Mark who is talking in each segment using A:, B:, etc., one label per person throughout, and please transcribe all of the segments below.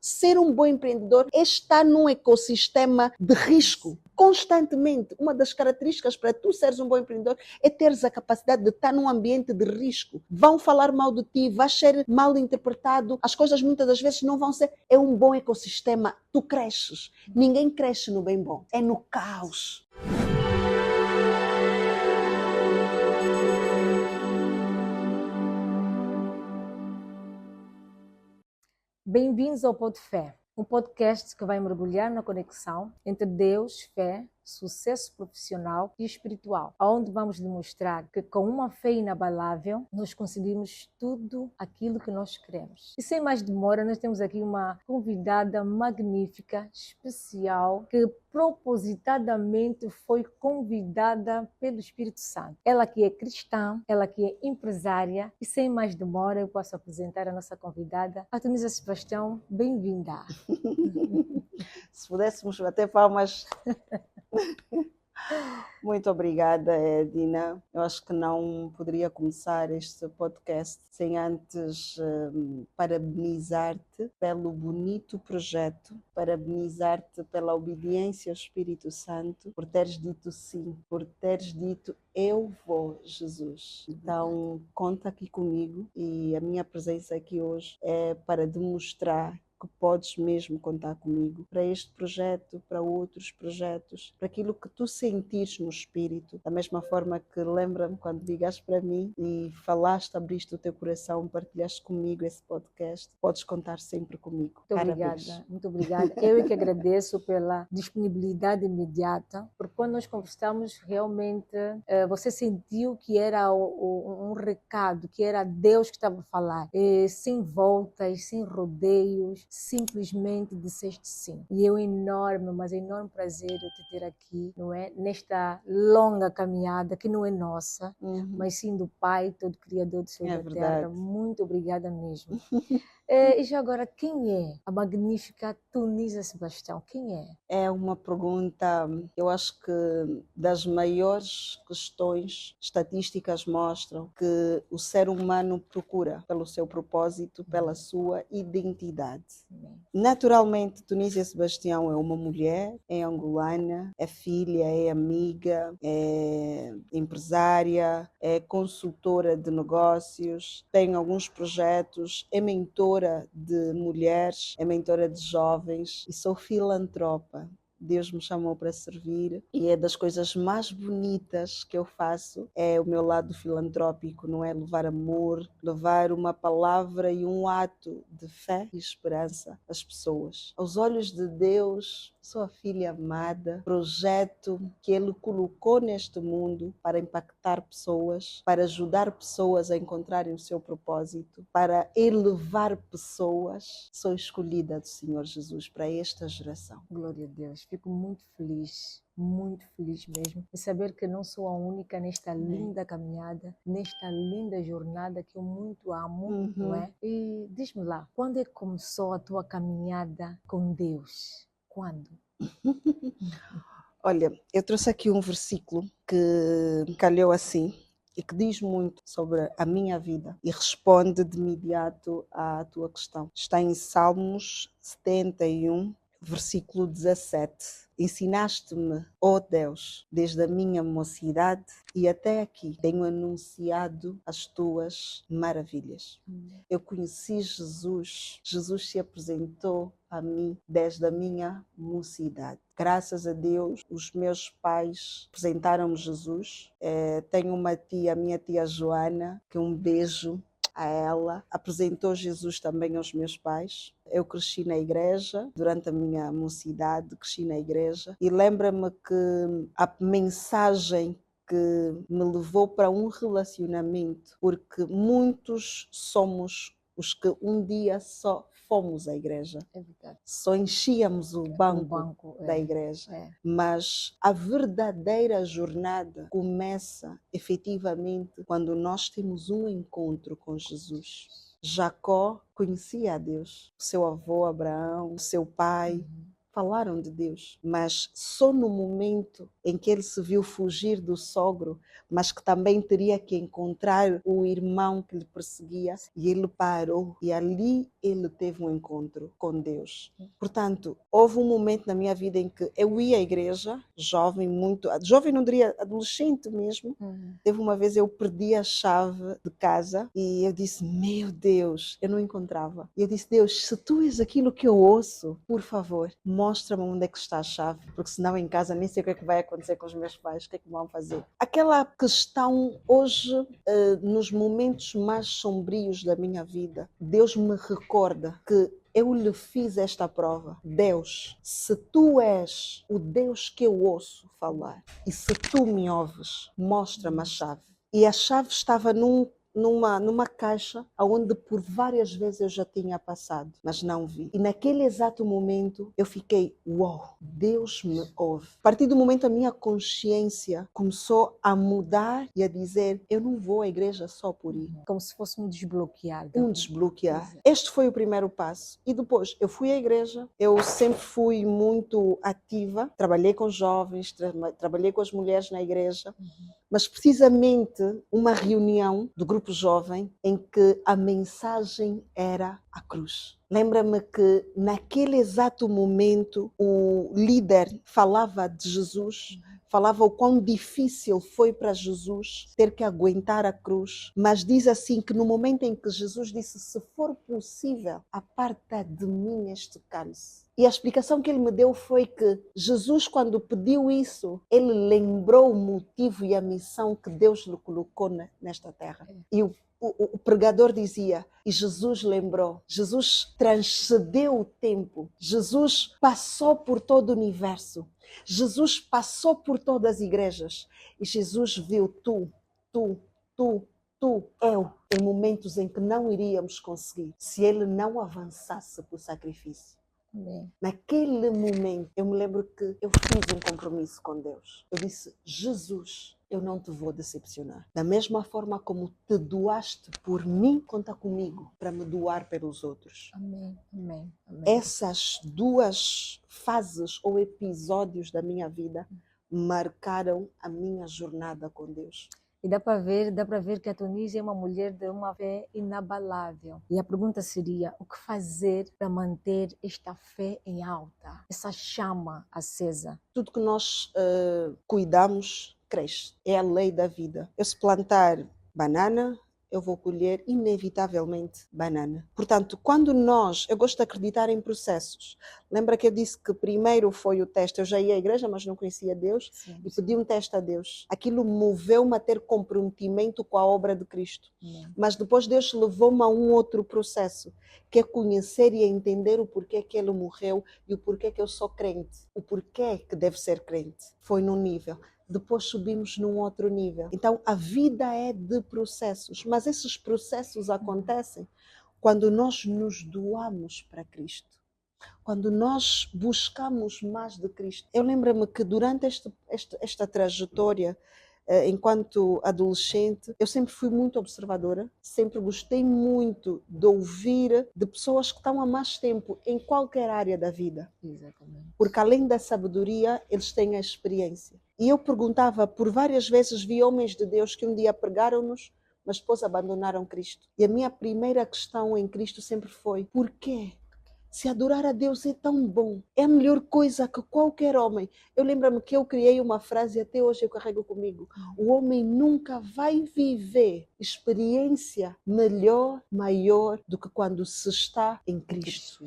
A: Ser um bom empreendedor é estar num ecossistema de risco. Constantemente, uma das características para tu seres um bom empreendedor é teres a capacidade de estar num ambiente de risco. Vão falar mal de ti, vais ser mal interpretado, as coisas muitas das vezes não vão ser. É um bom ecossistema, tu cresces. Ninguém cresce no bem bom, é no caos.
B: Bem-vindos ao Pod Fé, um podcast que vai mergulhar na conexão entre Deus, fé, sucesso profissional e espiritual, onde vamos demonstrar que com uma fé inabalável nós conseguimos tudo aquilo que nós queremos. E sem mais demora, nós temos aqui uma convidada magnífica, especial, que propositadamente foi convidada pelo Espírito Santo. Ela que é cristã, ela que é empresária, e sem mais demora eu posso apresentar a nossa convidada, a Tunísia Sebastião. Bem-vinda!
A: Se pudéssemos bater palmas. Muito obrigada, Dina. Eu acho que não poderia começar este podcast sem antes parabenizar-te pelo bonito projeto, parabenizar-te pela obediência ao Espírito Santo, por teres dito sim, por teres dito eu vou, Jesus. Então, conta aqui comigo e a minha presença aqui hoje é para demonstrar que podes mesmo contar comigo para este projeto, para outros projetos, para aquilo que tu sentires no espírito. Da mesma forma que lembra-me quando ligaste para mim e falaste, abriste o teu coração, partilhaste comigo esse podcast, podes contar sempre comigo.
B: Muito obrigada, muito obrigada. Eu é que agradeço pela disponibilidade imediata, porque quando nós conversamos, realmente você sentiu que era um recado, que era Deus que estava a falar, sem voltas, sem rodeios, simplesmente disseste sim. E é um enorme, mas enorme prazer eu te ter aqui, não é? Nesta longa caminhada que não é nossa, mas sim do Pai, todo Criador do céu e da terra. Muito obrigada mesmo. E já agora, quem é a magnífica Tunísia Sebastião? Quem é?
A: É uma pergunta, eu acho que das maiores questões estatísticas mostram que o ser humano procura pelo seu propósito, pela sua identidade. Naturalmente, Tunísia Sebastião é uma mulher, é angolana, é filha, é amiga, é empresária, é consultora de negócios, tem alguns projetos, é mentora de mulheres, é mentora de jovens e sou filantropa. Deus me chamou para servir e é das coisas mais bonitas que eu faço, é o meu lado filantrópico, não é? Levar amor, levar uma palavra e um ato de fé e esperança às pessoas. Aos olhos de Deus, sou a filha amada, projeto que Ele colocou neste mundo para impactar pessoas, para ajudar pessoas a encontrarem o seu propósito, para elevar pessoas. Sou escolhida do Senhor Jesus para esta geração.
B: Glória a Deus, fico muito feliz mesmo, de saber que não sou a única nesta linda caminhada, nesta linda jornada que eu muito amo, não é? E diz-me lá, quando é que começou a tua caminhada com Deus? Quando?
A: Olha, eu trouxe aqui um versículo que calhou assim e que diz muito sobre a minha vida e responde de imediato à tua questão. Está em Salmos 71, versículo 17. Ensinaste-me, ó Deus, desde a minha mocidade e até aqui tenho anunciado as tuas maravilhas. Eu conheci Jesus, Jesus se apresentou a mim desde a minha mocidade. Graças a Deus, os meus pais apresentaram-me Jesus. Tenho uma tia, a minha tia Joana, que um beijo a ela, apresentou Jesus também aos meus pais. Eu cresci na igreja, durante a minha mocidade, cresci na igreja e lembra-me que a mensagem que me levou para um relacionamento, porque muitos somos os que um dia só fomos à igreja.
B: É verdade.
A: Só enchíamos o banco da igreja. Mas a verdadeira jornada começa efetivamente quando nós temos um encontro com Jesus. Jacó conhecia a Deus, o seu avô Abraão, o seu pai, falaram de Deus, mas só no momento em que ele se viu fugir do sogro, mas que também teria que encontrar o irmão que lhe perseguia, e ele parou, e ali ele teve um encontro com Deus. Portanto, houve um momento na minha vida em que eu ia à igreja, jovem, não diria, adolescente mesmo. Teve uma vez eu perdi a chave de casa e eu disse, meu Deus, eu não encontrava. E eu disse, Deus, se tu és aquilo que eu ouço, por favor, mostra-me onde é que está a chave, porque senão em casa nem sei o que é que vai acontecer com os meus pais, o que é que vão fazer. Aquela questão hoje, nos momentos mais sombrios da minha vida, Deus me recorda que eu lhe fiz esta prova. Deus, se tu és o Deus que eu ouço falar e se tu me ouves, mostra-me a chave. E a chave estava numa caixa onde por várias vezes eu já tinha passado, mas não vi. E naquele exato momento eu fiquei, uau, Deus me ouve. A partir do momento a minha consciência começou a mudar e a dizer, eu não vou à igreja só por ir.
B: Como se fosse um desbloquear.
A: Um desbloquear. Este foi o primeiro passo. E depois eu fui à igreja, eu sempre fui muito ativa, trabalhei com jovens, trabalhei com as mulheres na igreja, mas precisamente uma reunião do grupo jovem em que a mensagem era a cruz. Lembra-me que naquele exato momento o líder falava de Jesus, falava o quão difícil foi para Jesus ter que aguentar a cruz, mas diz assim que no momento em que Jesus disse, se for possível, aparta de mim este cálice. E a explicação que ele me deu foi que Jesus, quando pediu isso, ele lembrou o motivo e a missão que Deus lhe colocou nesta terra. E o pregador dizia, e Jesus lembrou, Jesus transcendeu o tempo, Jesus passou por todo o universo, Jesus passou por todas as igrejas e Jesus viu tu, eu, em momentos em que não iríamos conseguir, se ele não avançasse para o sacrifício. Naquele momento, eu me lembro que eu fiz um compromisso com Deus. Eu disse, Jesus, eu não te vou decepcionar. Da mesma forma como te doaste por mim, conta comigo para me doar pelos outros.
B: Amém, amém, amém.
A: Essas duas fases ou episódios da minha vida marcaram a minha jornada com Deus.
B: E dá para ver que a Tunísia é uma mulher de uma fé inabalável. E a pergunta seria, o que fazer para manter esta fé em alta? Essa chama acesa?
A: Tudo que nós cuidamos cresce. É a lei da vida. Eu se plantar banana, eu vou colher inevitavelmente banana. Portanto, eu gosto de acreditar em processos. Lembra que eu disse que primeiro foi o teste, eu já ia à igreja, mas não conhecia Deus, e pedi um teste a Deus. Aquilo moveu-me a ter comprometimento com a obra de Cristo. Mas depois Deus levou-me a um outro processo, que é conhecer e entender o porquê que Ele morreu e o porquê que eu sou crente. O porquê que deve ser crente. Foi num nível. Depois subimos num outro nível. Então, a vida é de processos, mas esses processos acontecem quando nós nos doamos para Cristo, quando nós buscamos mais de Cristo. Eu lembro-me que durante esta trajetória, enquanto adolescente, eu sempre fui muito observadora, sempre gostei muito de ouvir de pessoas que estão há mais tempo em qualquer área da vida.
B: Exatamente.
A: Porque além da sabedoria, eles têm a experiência. E eu perguntava, por várias vezes vi homens de Deus que um dia pregaram-nos, mas depois abandonaram Cristo. E a minha primeira questão em Cristo sempre foi, por quê? Se adorar a Deus é tão bom, é a melhor coisa que qualquer homem. Eu lembro-me que eu criei uma frase e até hoje eu carrego comigo. O homem nunca vai viver experiência melhor, maior do que quando se está em Cristo.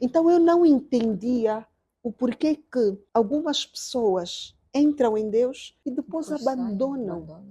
A: Então eu não entendia o porquê que algumas pessoas entram em Deus e depois abandonam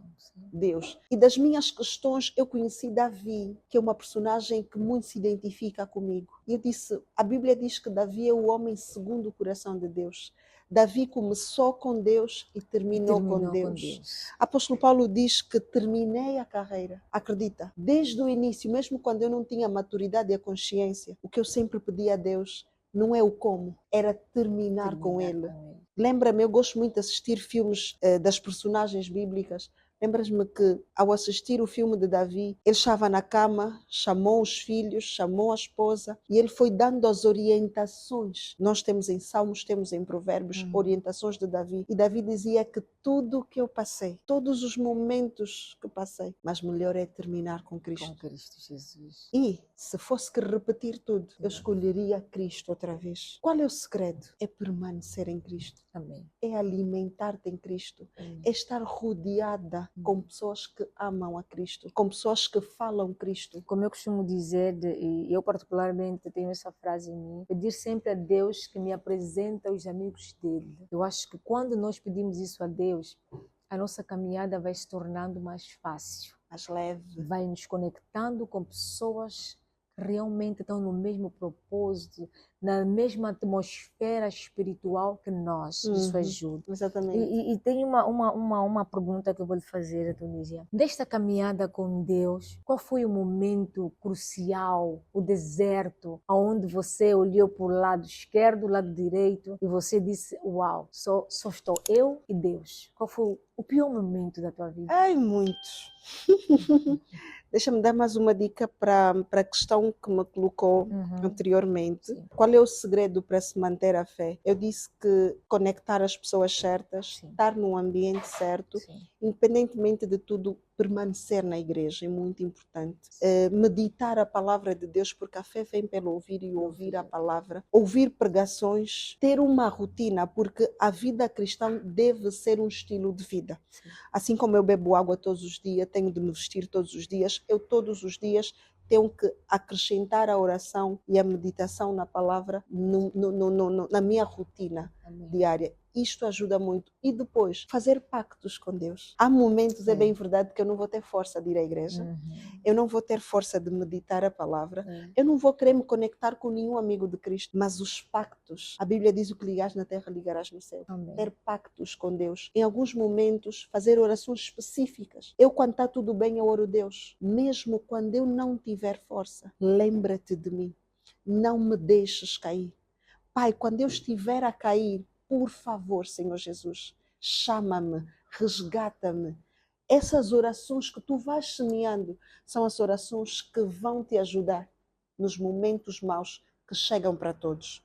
A: Deus. E das minhas questões, eu conheci Davi, que é uma personagem que muito se identifica comigo. E eu disse, a Bíblia diz que Davi é o homem segundo o coração de Deus. Davi começou com Deus e terminou com Deus. Apóstolo Paulo diz que terminei a carreira. Acredita? Desde o início, mesmo quando eu não tinha a maturidade e a consciência, o que eu sempre pedia a Deus não é o como, era terminar com Ele. Lembra-me, eu gosto muito de assistir filmes das personagens bíblicas, Lembras-me que, ao assistir o filme de Davi, ele estava na cama, chamou os filhos, chamou a esposa e ele foi dando as orientações. Nós temos em Salmos, temos em Provérbios, orientações de Davi. E Davi dizia que tudo o que eu passei, todos os momentos que passei, mas melhor é terminar com Cristo.
B: Com Cristo Jesus.
A: E, se fosse que repetir tudo, eu escolheria Cristo outra vez. Qual é o segredo? É permanecer em Cristo.
B: Amém.
A: É alimentar-te em Cristo. É estar rodeada com pessoas que amam a Cristo, com pessoas que falam Cristo.
B: Como eu costumo dizer, e eu particularmente tenho essa frase em mim, pedir sempre a Deus que me apresenta os amigos dele. Eu acho que quando nós pedimos isso a Deus, a nossa caminhada vai se tornando mais fácil.
A: Mais leve.
B: Vai nos conectando com pessoas que realmente estão no mesmo propósito, na mesma atmosfera espiritual que nós. Isso ajuda.
A: Exatamente.
B: E tem uma pergunta que eu vou lhe fazer, Tunísia. Nesta caminhada com Deus, qual foi o momento crucial, o deserto, onde você olhou para o lado esquerdo, lado direito, e você disse, uau, só estou eu e Deus? Qual foi o pior momento da tua vida?
A: Ai, muitos. Deixa-me dar mais uma dica para a questão que me colocou anteriormente.
B: Sim.
A: Qual é o segredo para se manter a fé? Eu disse que conectar as pessoas certas,
B: Sim.
A: estar no ambiente certo,
B: Sim.
A: independentemente de tudo, permanecer na igreja é muito importante. Meditar a palavra de Deus, porque a fé vem pelo ouvir e ouvir a palavra. Ouvir pregações, ter uma rotina, porque a vida cristã deve ser um estilo de vida.
B: Sim.
A: Assim como eu bebo água todos os dias, tenho de me vestir todos os dias, eu todos os dias tenho que acrescentar a oração e a meditação na palavra na minha rotina diária. Isto ajuda muito. E depois, fazer pactos com Deus. Há momentos, é bem verdade, que eu não vou ter força de ir à igreja. Eu não vou ter força de meditar a palavra. Eu não vou querer me conectar com nenhum amigo de Cristo. Mas os pactos, a Bíblia diz o que ligares na terra, ligarás no céu.
B: Amém.
A: Ter pactos com Deus. Em alguns momentos, fazer orações específicas. Eu, quando está tudo bem, eu oro a Deus. Mesmo quando eu não tiver força, lembra-te de mim. Não me deixes cair. Pai, quando eu estiver a cair, por favor, Senhor Jesus, chama-me, resgata-me. Essas orações que tu vais semeando são as orações que vão te ajudar nos momentos maus que chegam para todos.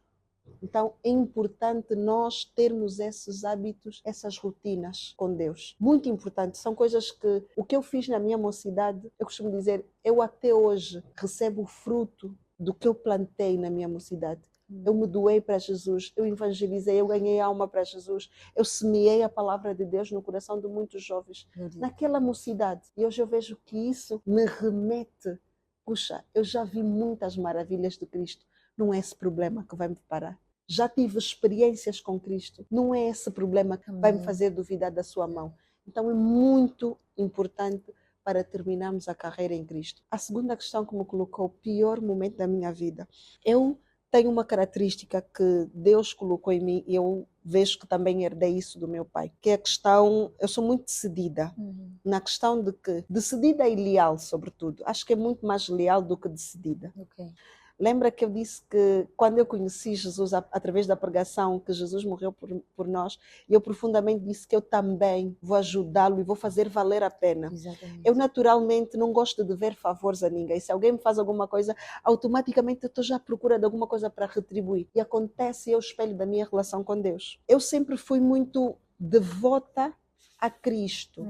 A: Então é importante nós termos esses hábitos, essas rotinas com Deus. Muito importante. São coisas que o que eu fiz na minha mocidade, eu costumo dizer, eu até hoje recebo o fruto do que eu plantei na minha mocidade. Eu me doei para Jesus, eu evangelizei, eu ganhei alma para Jesus, eu semeei a palavra de Deus no coração de muitos jovens, naquela mocidade. E hoje eu vejo que isso me remete, puxa, eu já vi muitas maravilhas de Cristo, não é esse problema que vai me parar. Já tive experiências com Cristo, não é esse problema que vai me fazer duvidar da sua mão. Então é muito importante para terminarmos a carreira em Cristo. A segunda questão que me colocou, o pior momento da minha vida, eu tenho uma característica que Deus colocou em mim e eu vejo que também herdei isso do meu pai, que é a questão, eu sou muito decidida, na questão de que, decidida e leal sobretudo, acho que é muito mais leal do que decidida.
B: Okay.
A: Lembra que eu disse que quando eu conheci Jesus através da pregação, que Jesus morreu por nós, e eu profundamente disse que eu também vou ajudá-lo e vou fazer valer a pena.
B: Exatamente.
A: Eu naturalmente não gosto de dever favores a ninguém. Se alguém me faz alguma coisa, automaticamente eu estou já à procura de alguma coisa para retribuir. E acontece ao espelho da minha relação com Deus. Eu sempre fui muito devota a Cristo.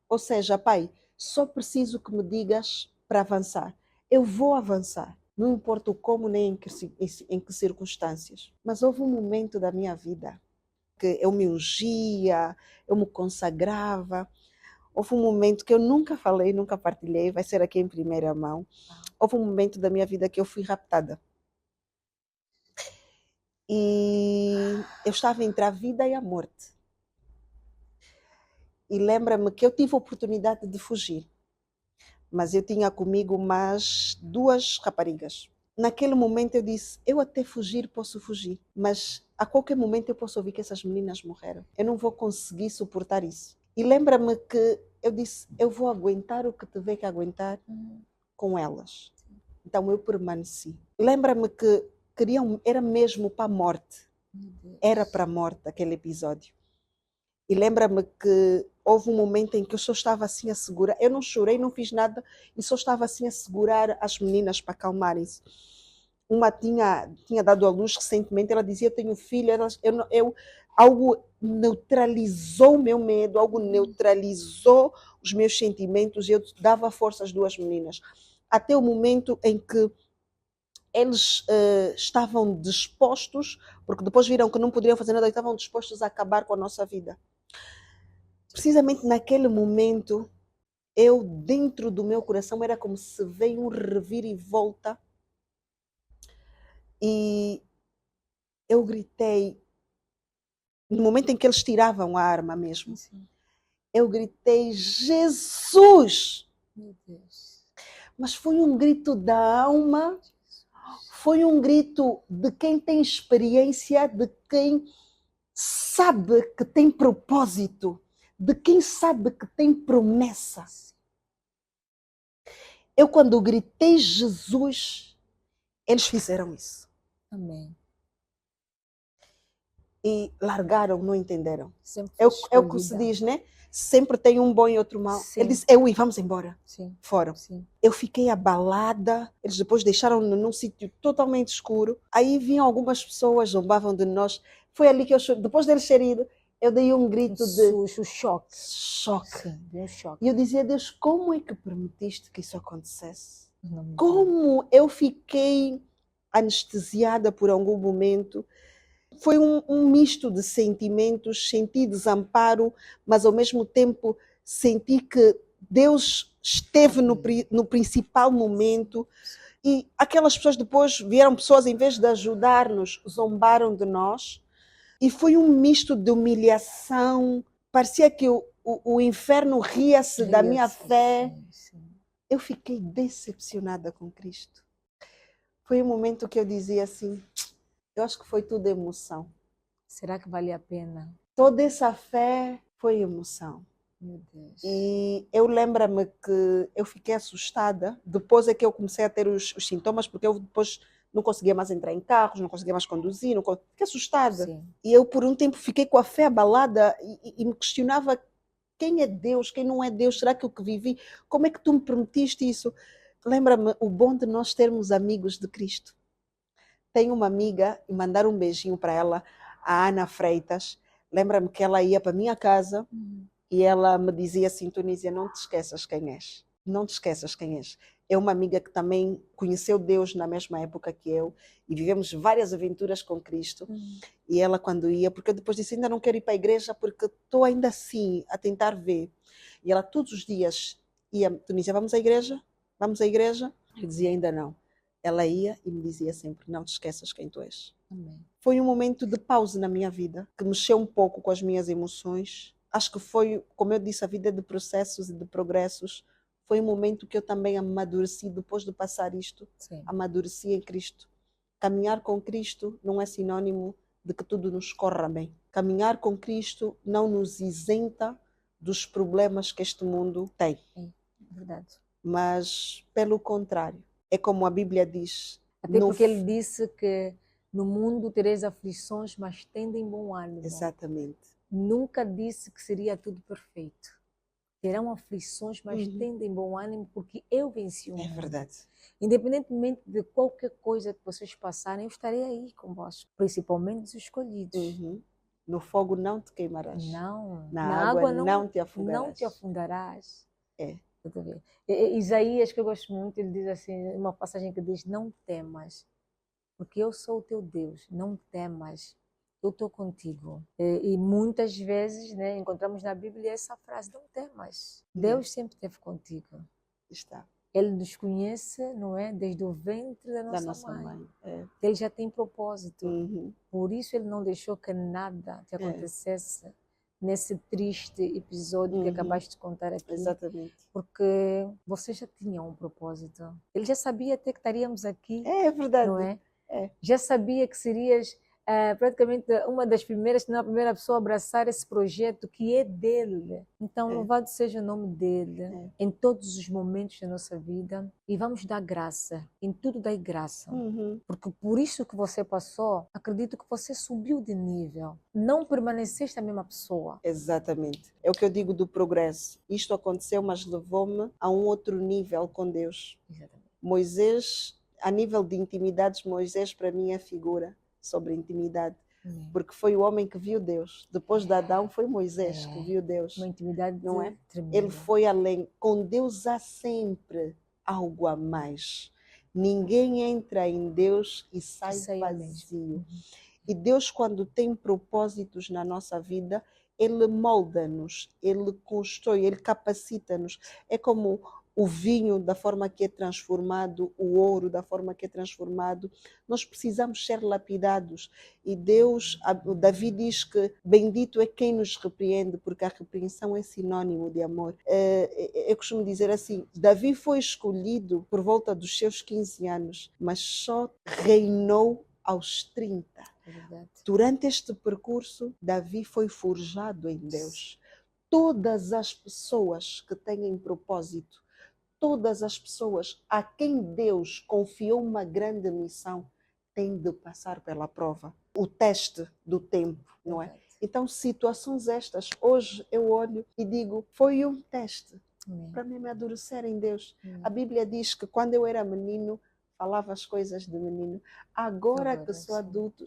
A: Ou seja, Pai, só preciso que me digas para avançar. Eu vou avançar. Não importa o como nem em que circunstâncias. Mas houve um momento da minha vida que eu me ungia, eu me consagrava. Houve um momento que eu nunca falei, nunca partilhei, vai ser aqui em primeira mão. Houve um momento da minha vida que eu fui raptada. E eu estava entre a vida e a morte. E lembra-me que eu tive a oportunidade de fugir. Mas eu tinha comigo mais 2 raparigas. Naquele momento eu disse, eu até fugir posso fugir, mas a qualquer momento eu posso ouvir que essas meninas morreram. Eu não vou conseguir suportar isso. E lembra-me que eu disse, eu vou aguentar o que tiver que aguentar com elas. Então eu permaneci. Lembra-me que era mesmo para a morte. Era para a morte aquele episódio. E lembra-me que houve um momento em que eu só estava assim a segurar. Eu não chorei, não fiz nada, e só estava assim a segurar as meninas para acalmarem-se. Uma tinha dado à luz recentemente, ela dizia: eu tenho filho. Algo neutralizou o meu medo, algo neutralizou os meus sentimentos, e eu dava força às duas meninas. Até o momento em que eles estavam dispostos, porque depois viram que não poderiam fazer nada, e estavam dispostos a acabar com a nossa vida. Precisamente naquele momento, eu, dentro do meu coração, era como se veio um reviravolta, e eu gritei, no momento em que eles tiravam a arma mesmo,
B: Sim.
A: eu gritei: Jesus!
B: Meu Deus.
A: Mas foi um grito da alma, foi um grito de quem tem experiência, de quem sabe que tem propósito, de quem sabe que tem promessa. Eu, quando gritei Jesus, eles fizeram isso.
B: Amém.
A: E largaram, não entenderam.
B: Sempre
A: É o que se diz, né? Sempre tem um bom e outro mau.
B: Sim.
A: Ele disse: eu, vamos embora.
B: Sim.
A: Foram.
B: Sim.
A: Eu fiquei abalada. Eles depois deixaram-no num sítio totalmente escuro. Aí vinham algumas pessoas, zombavam de nós. Foi ali que eu chorei. Depois deles terem ido, eu dei um grito de
B: O choque.
A: choque.
B: Sim, um choque.
A: E eu dizia: Deus, como é que permitiste que isso acontecesse?
B: Não.
A: Como eu fiquei anestesiada por algum momento. Foi um misto de sentimentos. Senti desamparo, mas ao mesmo tempo senti que Deus esteve no principal momento. E aquelas pessoas depois vieram pessoas, em vez de ajudar-nos, zombaram de nós. E foi um misto de humilhação. Parecia que o inferno ria-se da minha fé.
B: Sim.
A: Eu fiquei decepcionada com Cristo. Foi um momento que eu dizia assim: eu acho que foi tudo emoção.
B: Será que vale a pena?
A: Toda essa fé foi emoção.
B: Meu Deus.
A: E eu lembro-me que eu fiquei assustada. Depois é que eu comecei a ter os sintomas, porque eu depois não conseguia mais entrar em carros, não conseguia mais conduzir, fiquei assustada.
B: Sim.
A: E eu, por um tempo, fiquei com a fé abalada e me questionava: quem é Deus, quem não é Deus? Será que o que vivi? Como é que tu me permitiste isso? Lembra-me o bom de nós termos amigos de Cristo. Tenho uma amiga, e mandar um beijinho para ela, a Ana Freitas. Lembra-me que ela ia para a minha casa e ela me dizia assim: Tunísia, não te esqueças quem és. Não te esqueças quem és. É uma amiga que também conheceu Deus na mesma época que eu e vivemos várias aventuras com Cristo. E ela, quando ia, porque eu depois disse: ainda não quero ir para a igreja porque estou ainda assim a tentar ver. E ela todos os dias ia: Tunísia, vamos à igreja? Vamos à igreja? Eu dizia: ainda não. Ela ia e me dizia sempre: não te esqueças quem tu és.
B: Amém.
A: Foi um momento de pausa na minha vida, que mexeu um pouco com as minhas emoções. Acho que foi, como eu disse, a vida de processos e de progressos. Foi um momento que eu também amadureci depois de passar isto.
B: Sim.
A: Amadureci em Cristo. Caminhar com Cristo não é sinônimo de que tudo nos corra bem. Caminhar com Cristo não nos isenta dos problemas que este mundo tem.
B: É verdade.
A: Mas, pelo contrário, é como a Bíblia diz.
B: Até porque ele disse que no mundo tereis aflições, mas tendem bom ânimo.
A: Exatamente.
B: Nunca disse que seria tudo perfeito. Terão aflições, mas tendem bom ânimo, porque eu venci o mundo.
A: É verdade.
B: Independentemente de qualquer coisa que vocês passarem, eu estarei aí convosco, principalmente os escolhidos.
A: No fogo não te queimarás.
B: Não.
A: Na água não te afogarás.
B: Não te afundarás.
A: É.
B: Isaías, que eu gosto muito, ele diz assim, uma passagem que diz: não temas, porque eu sou o teu Deus, não temas, eu estou contigo. E muitas vezes, né, encontramos na Bíblia essa frase: não temas, Deus sempre esteve contigo.
A: Está.
B: Ele nos conhece, não é? Desde o ventre da nossa mãe.
A: É.
B: Ele já tem propósito. Por isso ele não deixou que nada te acontecesse nesse triste episódio que acabaste de contar aqui.
A: Exatamente.
B: Porque você já tinha um propósito. Ele já sabia até que estaríamos aqui.
A: É verdade.
B: Não é?
A: É.
B: Já sabia que serias praticamente uma das primeiras, se não a primeira pessoa a abraçar esse projeto que é dele. Então, louvado seja o nome dele em todos os momentos da nossa vida. E vamos dar graça, em tudo dai graça. Porque por isso que você passou, acredito que você subiu de nível. Não permaneceste a mesma pessoa.
A: Exatamente. É o que eu digo do progresso. Isto aconteceu, mas levou-me a um outro nível com Deus.
B: Exatamente.
A: Moisés, a nível de intimidades, Moisés para mim é figura sobre intimidade. Porque foi o homem que viu Deus. Depois de Adão foi Moisés que viu Deus.
B: Uma intimidade
A: não é?
B: tremenda.
A: Ele foi além. Com Deus há sempre algo a mais. Ninguém entra em Deus e sai vazio. E Deus, quando tem propósitos na nossa vida, Ele molda-nos, Ele constrói, Ele capacita-nos. É como o vinho, da forma que é transformado, o ouro, da forma que é transformado. Nós precisamos ser lapidados. E Deus, Davi diz que bendito é quem nos repreende, porque a repreensão é sinônimo de amor. Eu costumo dizer assim, Davi foi escolhido por volta dos seus 15 anos, mas só reinou aos 30. Durante este percurso, Davi foi forjado em Deus. Todas as pessoas que têm propósito, todas as pessoas a quem Deus confiou uma grande missão, têm de passar pela prova, o teste do tempo, não é? Então, situações estas, hoje eu olho e digo, foi um teste para me amadurecer em Deus. A Bíblia diz que quando eu era menino, falava as coisas de menino. Agora que sou adulto,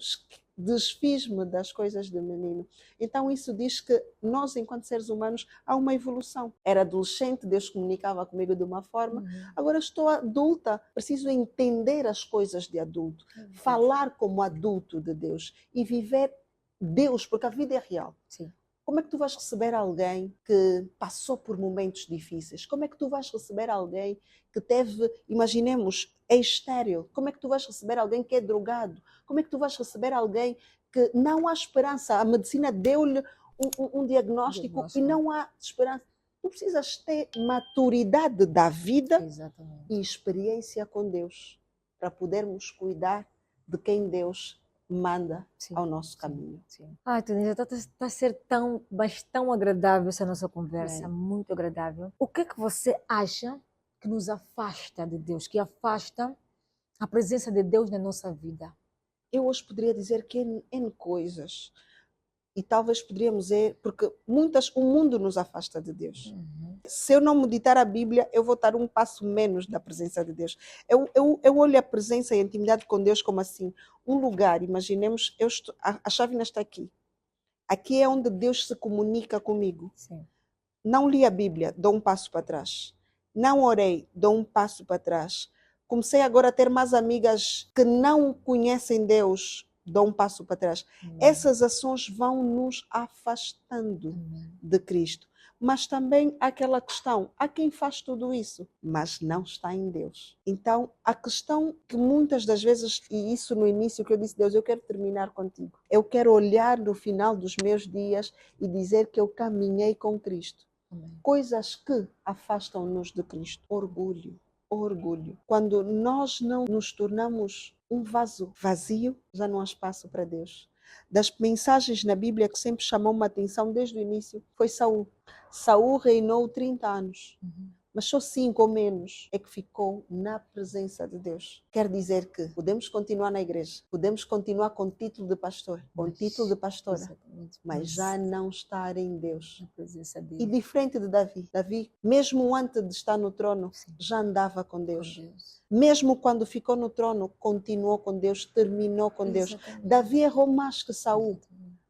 A: desfiz-me das coisas de menino. Então isso diz que nós, enquanto seres humanos, há uma evolução. Era adolescente, Deus comunicava comigo de uma forma. Agora estou adulta, preciso entender as coisas de adulto. Falar como adulto de Deus e viver Deus, porque a vida é real.
B: Sim.
A: Como é que tu vais receber alguém que passou por momentos difíceis? Como é que tu vais receber alguém que teve, imaginemos, é estéril? Como é que tu vais receber alguém que é drogado? Como é que tu vais receber alguém que não há esperança? A medicina deu-lhe um diagnóstico e não há esperança. Tu precisas ter maturidade da vida e experiência com Deus para podermos cuidar de quem Deus manda ao nosso caminho.
B: Ai, Tunisia, está a ser tão agradável essa nossa conversa, muito agradável. O que é que você acha que nos afasta de Deus, que afasta a presença de Deus na nossa vida?
A: Eu hoje poderia dizer que N coisas. E talvez poderíamos dizer, porque o mundo nos afasta de Deus. Se eu não meditar a Bíblia, eu vou estar um passo menos da presença de Deus. Eu olho a presença e a intimidade com Deus como assim, um lugar, imaginemos, a chávena está aqui. Aqui é onde Deus se comunica comigo.
B: Sim.
A: Não li a Bíblia, dou um passo para trás. Não orei, dou um passo para trás. Comecei agora a ter mais amigas que não conhecem Deus, dou um passo para trás. Essas ações vão nos afastando de Cristo. Mas também há aquela questão, há quem faz tudo isso, mas não está em Deus. Então, a questão que muitas das vezes, e isso no início que eu disse, Deus, eu quero terminar contigo. Eu quero olhar no final dos meus dias e dizer que eu caminhei com Cristo. Coisas que afastam-nos de Cristo. Orgulho. Quando nós não nos tornamos um vaso vazio, já não há espaço para Deus. Das mensagens na Bíblia que sempre chamou uma atenção desde o início foi Saul. Saul reinou 30 anos, mas só 5 ou menos é que ficou na presença de Deus. Quer dizer que podemos continuar na igreja, podemos continuar com título de pastor, com título de pastora, mas já não estar em Deus.
B: Na presença dele.
A: E diferente de Davi, mesmo antes de estar no trono, já andava com Deus. Mesmo quando ficou no trono, continuou com Deus, terminou com Deus. Davi errou mais que Saul.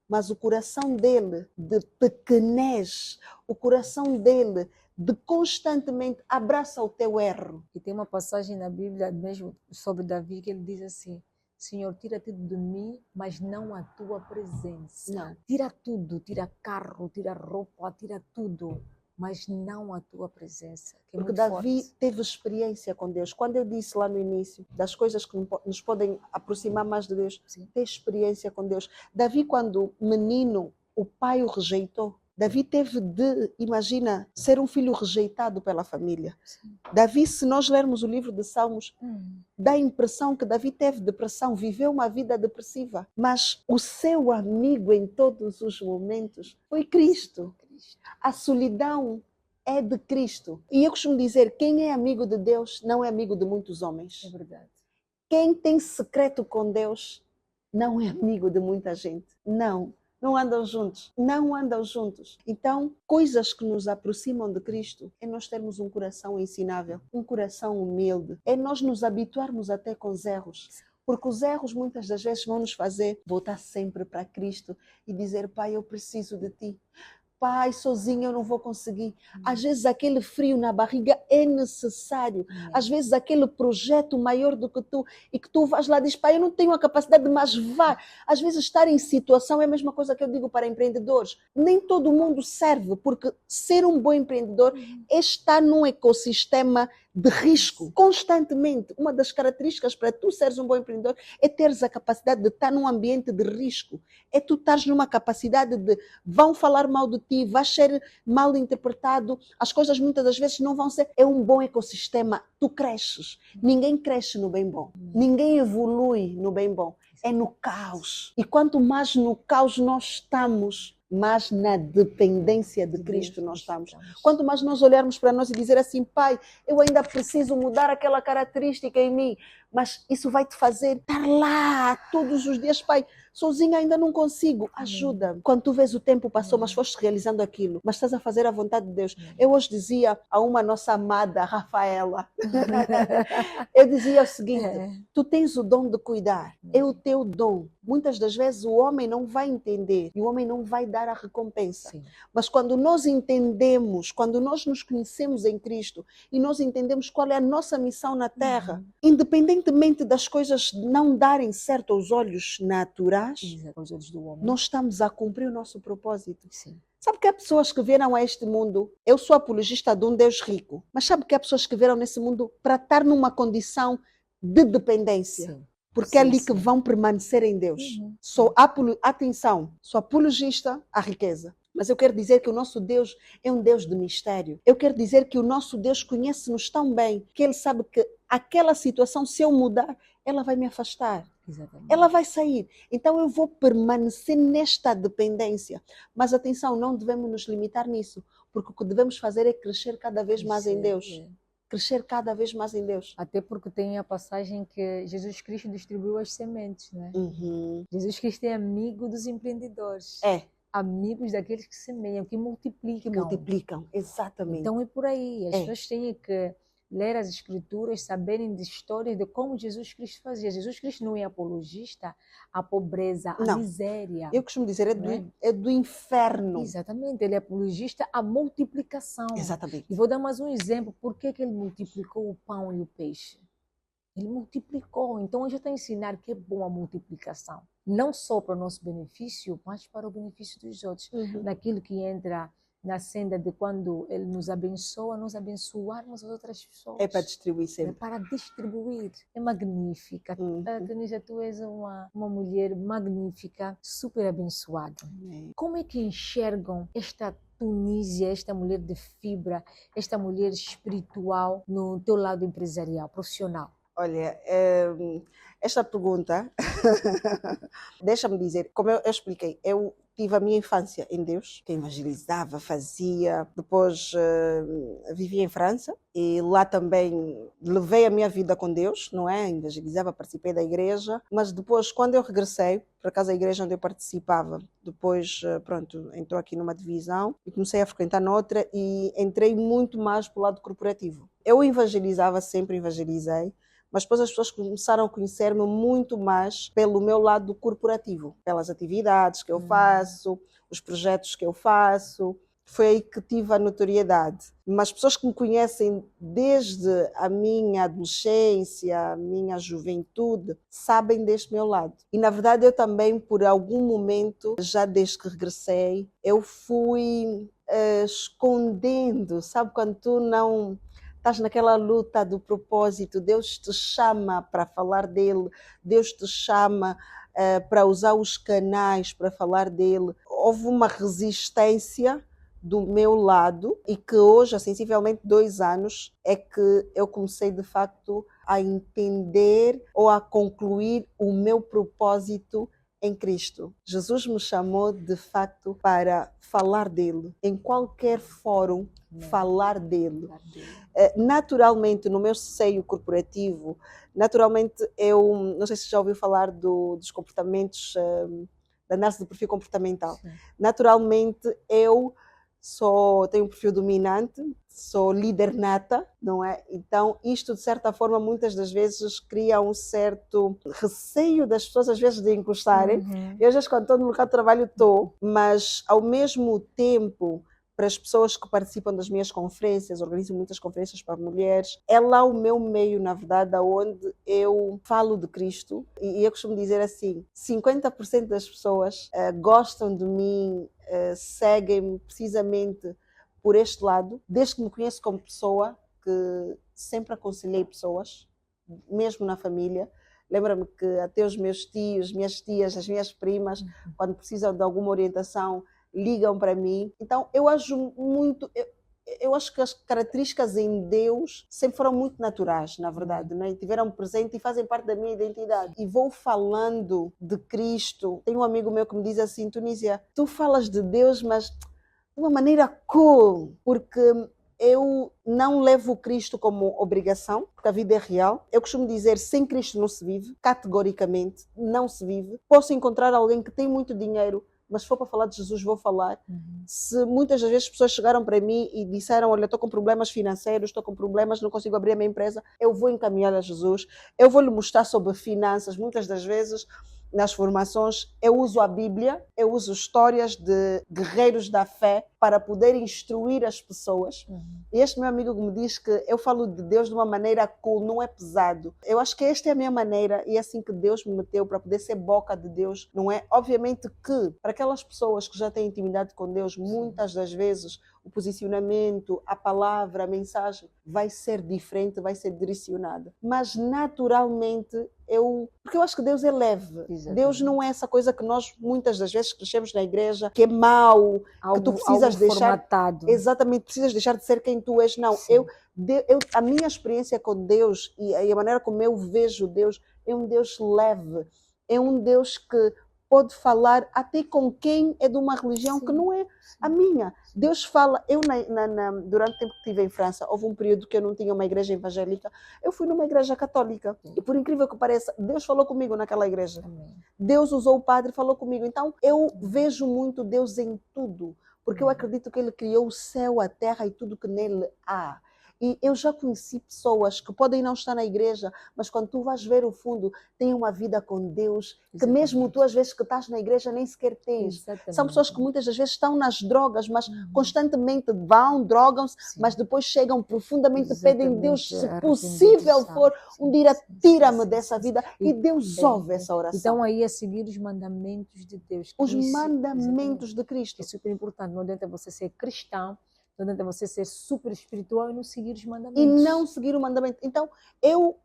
A: Mas o coração dele de pequenez, o coração dele de constantemente abraça o teu erro.
B: E tem uma passagem na Bíblia mesmo sobre Davi que ele diz assim, Senhor, tira tudo de mim, mas não a tua presença.
A: Não.
B: Tira tudo, tira carro, tira roupa, tira tudo, mas não a tua presença. Que é
A: porque
B: muito
A: Davi
B: forte.
A: teve experiência com Deus. Quando eu disse lá no início, das coisas que nos podem aproximar mais de Deus, ter experiência com Deus. Davi, quando menino, o pai o rejeitou. Davi teve de, imagina, ser um filho rejeitado pela família. Davi, se nós lermos o livro de Salmos, dá a impressão que Davi teve depressão, viveu uma vida depressiva. Mas o seu amigo em todos os momentos foi Cristo. A solidão é de Cristo. E eu costumo dizer, quem é amigo de Deus não é amigo de muitos homens.
B: É verdade.
A: Quem tem secreto com Deus não é amigo de muita gente. Não andam juntos. Não andam juntos. Então, coisas que nos aproximam de Cristo é nós termos um coração ensinável, um coração humilde. É nós nos habituarmos até com os erros. Porque os erros muitas das vezes vão nos fazer voltar sempre para Cristo e dizer, Pai, eu preciso de Ti. Pai, sozinho eu não vou conseguir. Às vezes aquele frio na barriga é necessário. Às vezes aquele projeto maior do que tu, e que tu vais lá e dizes, pai, eu não tenho a capacidade, mas vá. Às vezes estar em situação é a mesma coisa que eu digo para empreendedores. Nem todo mundo serve, porque ser um bom empreendedor é estar num ecossistema de risco, constantemente. Uma das características para tu seres um bom empreendedor é teres a capacidade de estar num ambiente de risco. É tu estares numa capacidade de vão falar mal de ti, vais ser mal interpretado, as coisas muitas das vezes não vão ser. É um bom ecossistema, tu cresces. Ninguém cresce no bem bom, ninguém evolui no bem bom, é no caos. E quanto mais no caos nós estamos, mais na dependência de Cristo nós estamos. Quanto mais nós olharmos para nós e dizer assim, pai, eu ainda preciso mudar aquela característica em mim, mas isso vai te fazer estar lá todos os dias, pai, sozinha ainda não consigo, ajuda. Quando tu vês o tempo passou, mas foste realizando aquilo, mas estás a fazer a vontade de Deus. Eu hoje dizia a uma nossa amada Rafaela, eu dizia o seguinte, tu tens o dom de cuidar, é o teu dom. Muitas das vezes o homem não vai entender e o homem não vai dar a recompensa. Sim. Mas quando nós entendemos, quando nós nos conhecemos em Cristo e nós entendemos qual é a nossa missão na Terra, independentemente das coisas não darem certo aos olhos naturais,
B: aos olhos do homem,
A: nós estamos a cumprir o nosso propósito.
B: Sim.
A: Sabe que há pessoas que vieram a este mundo, eu sou apologista de um Deus rico, mas sabe que há pessoas que vieram nesse mundo para estar numa condição de dependência. Sim. Porque é ali que vão permanecer em Deus. Atenção, sou apologista à riqueza. Mas eu quero dizer que o nosso Deus é um Deus de mistério. Eu quero dizer que o nosso Deus conhece-nos tão bem que Ele sabe que aquela situação, se eu mudar, ela vai me afastar. Exatamente. Ela vai sair. Então eu vou permanecer nesta dependência. Mas atenção, não devemos nos limitar nisso. Porque o que devemos fazer é crescer cada vez mais em Deus. Crescer cada vez mais em Deus.
B: Até porque tem a passagem que Jesus Cristo distribuiu as sementes, né? Jesus Cristo é amigo dos empreendedores. Amigos daqueles que semeiam, que multiplicam.
A: Que multiplicam, exatamente.
B: Então é por aí. As pessoas têm que ler as escrituras, saberem de histórias de como Jesus Cristo fazia. Jesus Cristo não é apologista à pobreza, à miséria.
A: Eu costumo dizer, é do inferno.
B: Exatamente, ele é apologista à multiplicação.
A: Exatamente.
B: E vou dar mais um exemplo. Por que ele multiplicou o pão e o peixe? Ele multiplicou. Então, eu já estou a ensinar que é bom a multiplicação. Não só para o nosso benefício, mas para o benefício dos outros. Naquilo que entra na senda de quando Ele nos abençoa, nós abençoarmos as outras pessoas.
A: É para distribuir sempre.
B: É para distribuir. É magnífica. Tunísia, tu és uma mulher magnífica, super abençoada. Como é que enxergam esta Tunísia, esta mulher de fibra, esta mulher espiritual no teu lado empresarial, profissional?
A: Olha, esta pergunta, deixa-me dizer, como eu expliquei, eu tive a minha infância em Deus, que evangelizava, fazia, depois vivi em França e lá também levei a minha vida com Deus, não é? Evangelizava, participei da igreja, mas depois, quando eu regressei, por acaso a igreja onde eu participava, depois, pronto, entrou aqui numa divisão e comecei a frequentar noutra e entrei muito mais para o lado corporativo. Eu evangelizava, sempre evangelizei, mas depois as pessoas começaram a conhecer-me muito mais pelo meu lado corporativo, pelas atividades que eu faço, os projetos que eu faço. Foi aí que tive a notoriedade. Mas pessoas que me conhecem desde a minha adolescência, a minha juventude, sabem deste meu lado. E na verdade eu também, por algum momento, já desde que regressei, eu fui escondendo, sabe, quando tu não estás naquela luta do propósito, Deus te chama para falar dele, Deus te chama para usar os canais para falar dele. Houve uma resistência do meu lado e que hoje, há sensivelmente 2 anos, é que eu comecei de facto a entender ou a concluir o meu propósito em Cristo. Jesus me chamou de facto para falar dele, em qualquer fórum, falar dele. Naturalmente, no meu seio corporativo, naturalmente eu, não sei se já ouviu falar dos comportamentos, da análise do perfil comportamental.
B: Sim.
A: Naturalmente, eu tenho um perfil dominante, sou líder nata, não é? Então, isto, de certa forma, muitas das vezes cria um certo receio das pessoas, às vezes, de encostarem. Eu, às vezes, quando estou no local de trabalho, estou, mas, ao mesmo tempo, para as pessoas que participam das minhas conferências, organizo muitas conferências para mulheres, é lá o meu meio, na verdade, onde eu falo de Cristo. E eu costumo dizer assim, 50% das pessoas gostam de mim, seguem-me precisamente por este lado, desde que me conheço como pessoa, que sempre aconselhei pessoas, mesmo na família. Lembra-me que até os meus tios, minhas tias, as minhas primas, quando precisam de alguma orientação, ligam para mim. Então, eu acho muito... Eu acho que as características em Deus sempre foram muito naturais, na verdade, né? Tiveram presente e fazem parte da minha identidade. E vou falando de Cristo. Tem um amigo meu que me diz assim, Tunísia, tu falas de Deus, mas de uma maneira cool, porque eu não levo Cristo como obrigação, porque a vida é real. Eu costumo dizer, sem Cristo não se vive, categoricamente, não se vive. Posso encontrar alguém que tem muito dinheiro, mas se for para falar de Jesus, vou falar. Se muitas das vezes as pessoas chegaram para mim e disseram, olha, estou com problemas financeiros, estou com problemas, não consigo abrir a minha empresa, eu vou encaminhar a Jesus, eu vou lhe mostrar sobre finanças. Muitas das vezes, nas formações, eu uso a Bíblia, eu uso histórias de guerreiros da fé para poder instruir as pessoas. E este meu amigo me diz que eu falo de Deus de uma maneira cool, não é pesado. Eu acho que esta é a minha maneira e é assim que Deus me meteu para poder ser boca de Deus, não é? Obviamente que para aquelas pessoas que já têm intimidade com Deus, muitas das vezes o posicionamento, a palavra, a mensagem vai ser diferente, vai ser direcionada. Mas naturalmente porque eu acho que Deus é leve. Exatamente. Deus não é essa coisa que nós muitas das vezes crescemos na igreja, que é mau, que tu precisas deixar
B: formatado.
A: Exatamente, precisas deixar de ser quem tu és. Não, a minha experiência com Deus e a maneira como eu vejo Deus é um Deus leve, é um Deus que pode falar até com quem é de uma religião que não é a minha. Deus fala. Eu, durante o tempo que estive em França, houve um período que eu não tinha uma igreja evangélica, eu fui numa igreja católica. E por incrível que pareça, Deus falou comigo naquela igreja. Deus usou o padre e falou comigo. Então, eu vejo muito Deus em tudo, porque eu acredito que Ele criou o céu, a terra e tudo que nele há. E eu já conheci pessoas que podem não estar na igreja, mas quando tu vais ver o fundo, têm uma vida com Deus, que mesmo tu às vezes que estás na igreja nem sequer tens. São pessoas que muitas das vezes estão nas drogas, mas constantemente vão, drogam-se, mas depois chegam profundamente, pedem Deus, se possível for, um dia tira-me dessa vida, e Deus ouve essa oração.
B: Então aí é seguir os mandamentos de Deus.
A: Os mandamentos de Cristo.
B: É super importante, não adianta você ser cristão, não adianta você ser super espiritual e não seguir os mandamentos.
A: E não seguir o mandamento. Então, eu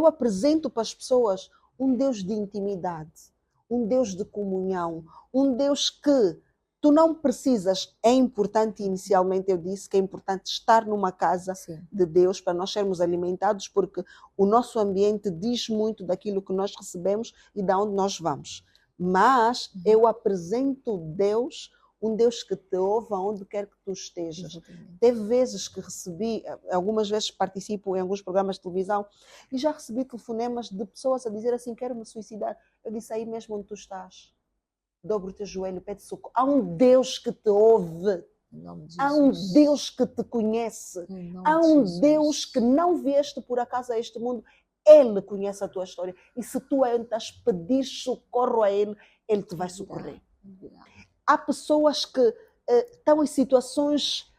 A: apresento para as pessoas um Deus de intimidade, um Deus de comunhão, um Deus que tu não precisas. É importante, inicialmente eu disse que é importante estar numa casa de Deus para nós sermos alimentados, porque o nosso ambiente diz muito daquilo que nós recebemos e de onde nós vamos. Mas eu apresento Deus, um Deus que te ouve aonde quer que tu estejas. Teve vezes que recebi, algumas vezes participo em alguns programas de televisão, e já recebi telefonemas de pessoas a dizer assim, quero me suicidar. Eu disse, aí mesmo onde tu estás, dobra o teu joelho, pede socorro. Há um Deus que te ouve. Há um Deus que te conhece. Há um Deus que não vieste por acaso a este mundo. Ele conhece a tua história. E se tu entras pedir socorro a Ele, Ele te vai socorrer. Há pessoas que estão em situações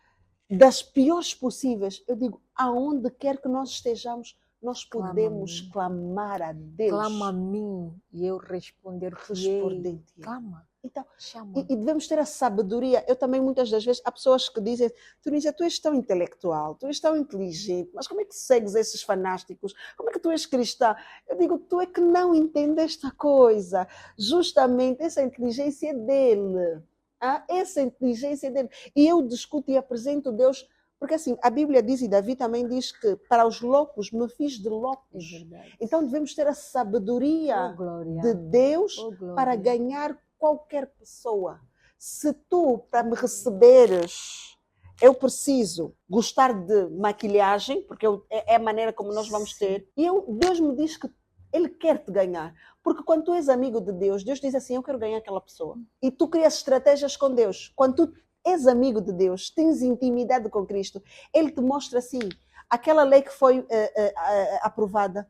A: das piores possíveis. Eu digo, aonde quer que nós estejamos, nós podemos clamar a Deus.
B: Clama a mim e eu responderei. Clama.
A: Então, e devemos ter a sabedoria. Eu também, muitas das vezes, há pessoas que dizem, Tunísia, tu és tão intelectual, tu és tão inteligente, mas como é que segues esses fanáticos? Como é que tu és cristã? Eu digo, tu é que não entendeste a coisa. Justamente essa inteligência é dele. essa inteligência dele. E eu discuto e apresento Deus, porque assim, a Bíblia diz, e Davi também diz que para os loucos me fiz de
B: É
A: loucos.
B: verdade.
A: Então devemos ter a sabedoria
B: Oh, glória.
A: de Deus
B: Oh, glória.
A: para ganhar qualquer pessoa. Se tu, para me receberes, eu preciso gostar de maquilhagem, porque é a maneira como nós vamos ter, e Deus me diz que Ele quer te ganhar. Porque quando tu és amigo de Deus, Deus diz assim, eu quero ganhar aquela pessoa. E tu crias estratégias com Deus. Quando tu és amigo de Deus, tens intimidade com Cristo, Ele te mostra assim, aquela lei que foi aprovada,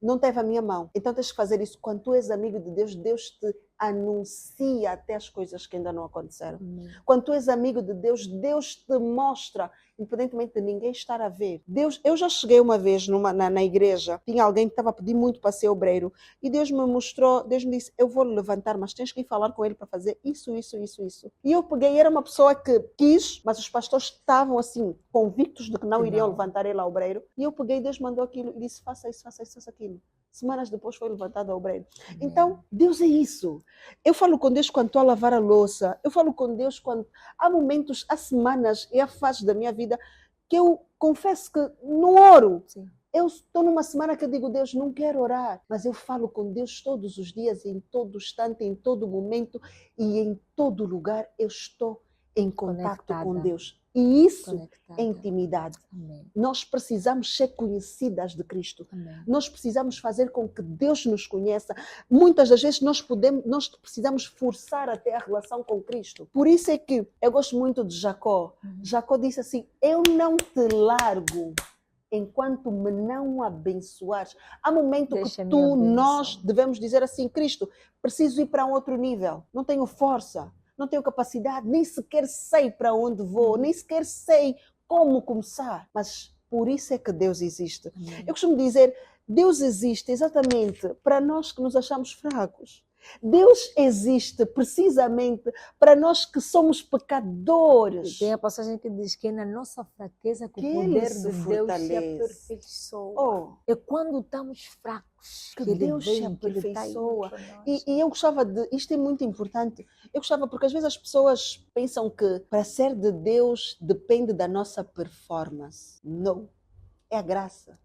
A: não teve a minha mão. Então tens que fazer isso. Quando tu és amigo de Deus, Deus te anuncia até as coisas que ainda não aconteceram. Quando tu és amigo de Deus, Deus te mostra, independentemente de ninguém estar a ver. Deus, eu já cheguei uma vez na igreja, tinha alguém que estava a pedir muito para ser obreiro, e Deus me mostrou, Deus me disse, eu vou levantar, mas tens que ir falar com ele para fazer isso. E eu peguei, era uma pessoa que quis, mas os pastores estavam assim, convictos de que não iriam levantar ele a obreiro, e eu peguei, Deus mandou aquilo, e disse, faça isso, faça aquilo. Semanas depois foi levantado a obreiro. Então, Deus é isso. Eu falo com Deus quando estou a lavar a louça. Eu falo com Deus quando... Há momentos, há semanas e há fases da minha vida que eu confesso que não oro.
B: Sim.
A: Eu estou numa semana que eu digo, Deus, não quero orar. Mas eu falo com Deus todos os dias, em todo instante, em todo momento e em todo lugar eu estou em contato com Deus. E isso é intimidade.
B: Amém.
A: Nós precisamos ser conhecidas de Cristo.
B: Amém.
A: Nós precisamos fazer com que Deus nos conheça. Muitas das vezes nós precisamos forçar até a relação com Cristo. Por isso é que eu gosto muito de Jacó. Jacó disse assim, eu não te largo enquanto me não abençoares. Há momento que nós devemos dizer assim, Cristo, preciso ir para um outro nível. Não tenho força. Não tenho capacidade, nem sequer sei para onde vou, nem sequer sei como começar. Mas por isso é que Deus existe. Eu costumo dizer, Deus existe exatamente para nós que nos achamos fracos. Deus existe precisamente para nós que somos pecadores.
B: Tem a passagem que diz que é na nossa fraqueza que o poder de Deus se aperfeiçoa. É quando estamos fracos
A: que Deus se aperfeiçoa. E eu gostava de... Isto é muito importante. Eu gostava porque às vezes as pessoas pensam que para ser de Deus depende da nossa performance. Não. É a graça.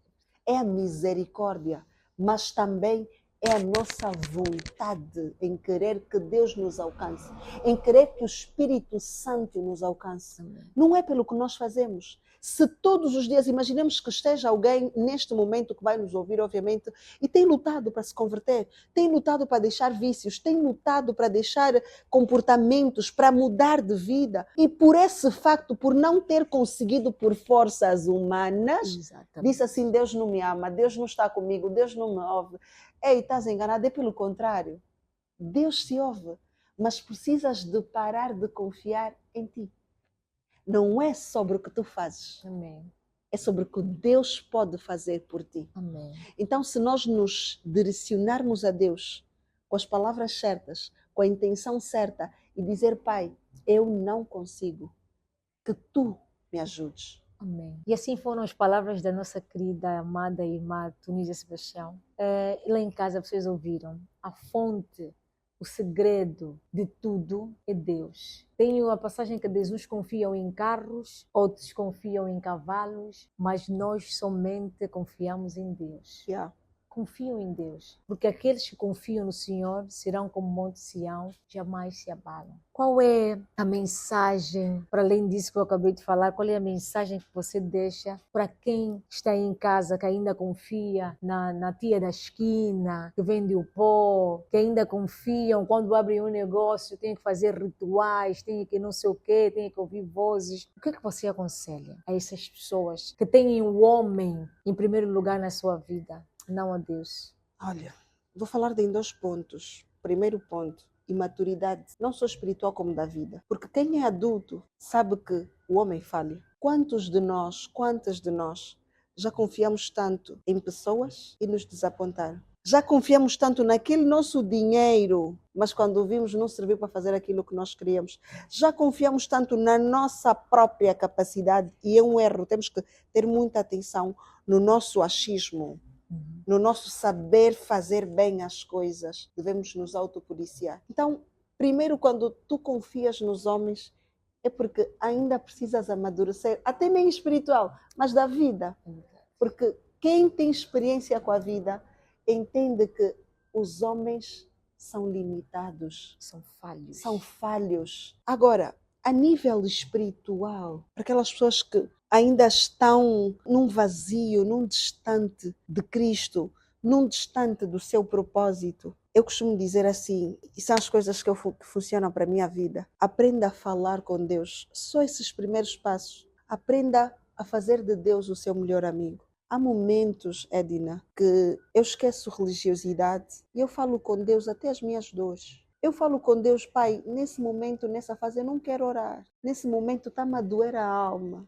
A: É a misericórdia. Mas também é a nossa vontade em querer que Deus nos alcance, em querer que o Espírito Santo nos alcance. Não é pelo que nós fazemos. Se todos os dias, imaginemos que esteja alguém neste momento que vai nos ouvir, obviamente, e tem lutado para se converter, tem lutado para deixar vícios, tem lutado para deixar comportamentos, para mudar de vida, e por esse facto, por não ter conseguido por forças humanas, disse assim, Deus não me ama, Deus não está comigo, Deus não me ouve. Ei, estás enganado, é pelo contrário. Deus te ouve, mas precisas de parar de confiar em ti. Não é sobre o que tu fazes.
B: Amém.
A: É sobre o que Deus pode fazer por ti.
B: Amém.
A: Então, se nós nos direcionarmos a Deus com as palavras certas, com a intenção certa e dizer, Pai, eu não consigo, que tu me ajudes.
B: Amém. E assim foram as palavras da nossa querida, amada irmã Tunísia Sebastião. Lá em casa vocês ouviram. A fonte, o segredo de tudo é Deus. Tem a passagem que diz, uns confiam em carros, outros confiam em cavalos, mas nós somente confiamos em Deus. Confiam em Deus, porque aqueles que confiam no Senhor serão como o Monte Sião, jamais se abalam. Qual é a mensagem, para além disso que eu acabei de falar, qual é a mensagem que você deixa para quem está aí em casa, que ainda confia na tia da esquina, que vende o pó, que ainda confiam quando abrem um negócio, tem que fazer rituais, tem que não sei o quê, tem que ouvir vozes. O que é que você aconselha a essas pessoas que têm o homem em primeiro lugar na sua vida? Não a Deus.
A: Olha, vou falar em 2 pontos. Primeiro ponto, imaturidade, não só espiritual como da vida. Porque quem é adulto sabe que o homem falha. Quantas de nós já confiamos tanto em pessoas e nos desapontaram? Já confiamos tanto naquele nosso dinheiro, mas quando vimos não serviu para fazer aquilo que nós queríamos. Já confiamos tanto na nossa própria capacidade e é um erro. Temos que ter muita atenção no nosso achismo. No nosso saber fazer bem as coisas, devemos nos autopoliciar. Então, primeiro, quando tu confias nos homens, é porque ainda precisas amadurecer, até nem espiritual, mas da vida. Porque quem tem experiência com a vida entende que os homens são limitados.
B: São falhos.
A: São falhos. Agora, a nível espiritual, para aquelas pessoas que ainda estão num vazio, num distante de Cristo, num distante do seu propósito, eu costumo dizer assim, e são as coisas que funcionam para a minha vida. Aprenda a falar com Deus. Só esses primeiros passos. Aprenda a fazer de Deus o seu melhor amigo. Há momentos, Edna, que eu esqueço religiosidade e eu falo com Deus até as minhas dores. Eu falo com Deus, Pai, nesse momento, nessa fase, eu não quero orar. Nesse momento está-me a doer a alma.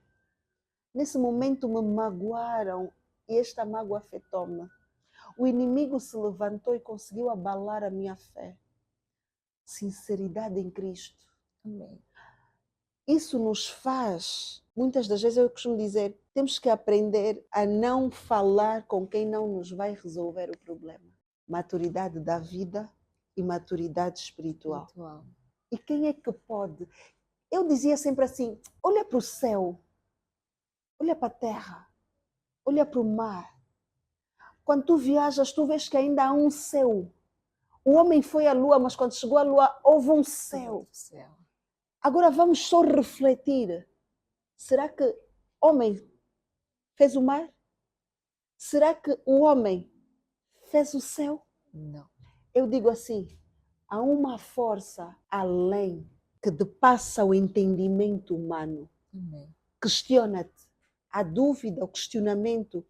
A: Nesse momento me magoaram e esta mágoa afetou-me. O inimigo se levantou e conseguiu abalar a minha fé. Sinceridade em Cristo.
B: Amém.
A: Isso nos faz, muitas das vezes eu costumo dizer, temos que aprender a não falar com quem não nos vai resolver o problema. Maturidade da vida e maturidade espiritual. E quem é que pode? Eu dizia sempre assim, olha para o céu, olha para a terra, olha para o mar. Quando tu viajas, tu vês que ainda há um céu. O homem foi à lua, mas quando chegou à lua, houve um céu. Agora vamos só refletir. Será que o homem fez o mar? Será que o homem fez o céu?
B: Não.
A: Eu digo assim, há uma força além que depassa o entendimento humano.
B: Amém.
A: Questiona-te. A dúvida, o questionamento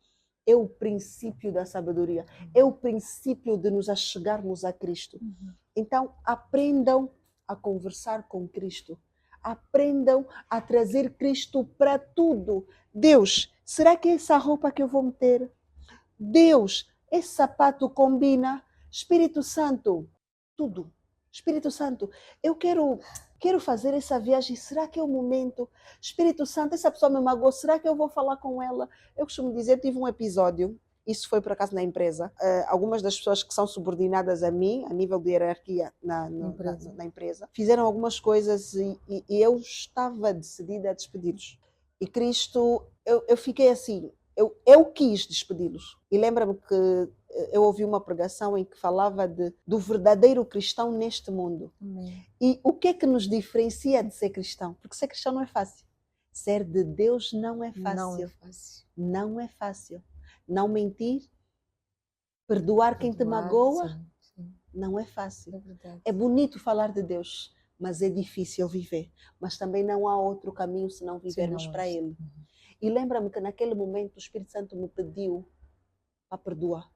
A: é o princípio da sabedoria. É o princípio de nos achegarmos a Cristo. Então, aprendam a conversar com Cristo. Aprendam a trazer Cristo para tudo. Deus, será que é essa roupa que eu vou meter? Deus, esse sapato combina? Espírito Santo, tudo. Espírito Santo, eu quero fazer essa viagem, será que é o momento? Espírito Santo, essa pessoa me magoou, será que eu vou falar com ela? Eu costumo dizer, tive um episódio, isso foi por acaso na empresa, algumas das pessoas que são subordinadas a mim, a nível de hierarquia na empresa, fizeram algumas coisas e eu estava decidida a despedi-los. E Cristo, eu fiquei assim, eu quis despedi-los. E lembra-me que eu ouvi uma pregação em que falava do verdadeiro cristão neste mundo.
B: Amém.
A: E o que é que nos diferencia de ser cristão? Porque ser cristão não é fácil. Ser de Deus não é fácil.
B: Não é fácil.
A: Não é fácil. Não mentir, perdoar quem te magoa,
B: sim.
A: Não é fácil.
B: É verdade.
A: É bonito falar de Deus, mas é difícil viver. Mas também não há outro caminho senão vivermos para Ele. E lembra-me que naquele momento o Espírito Santo me pediu para perdoar.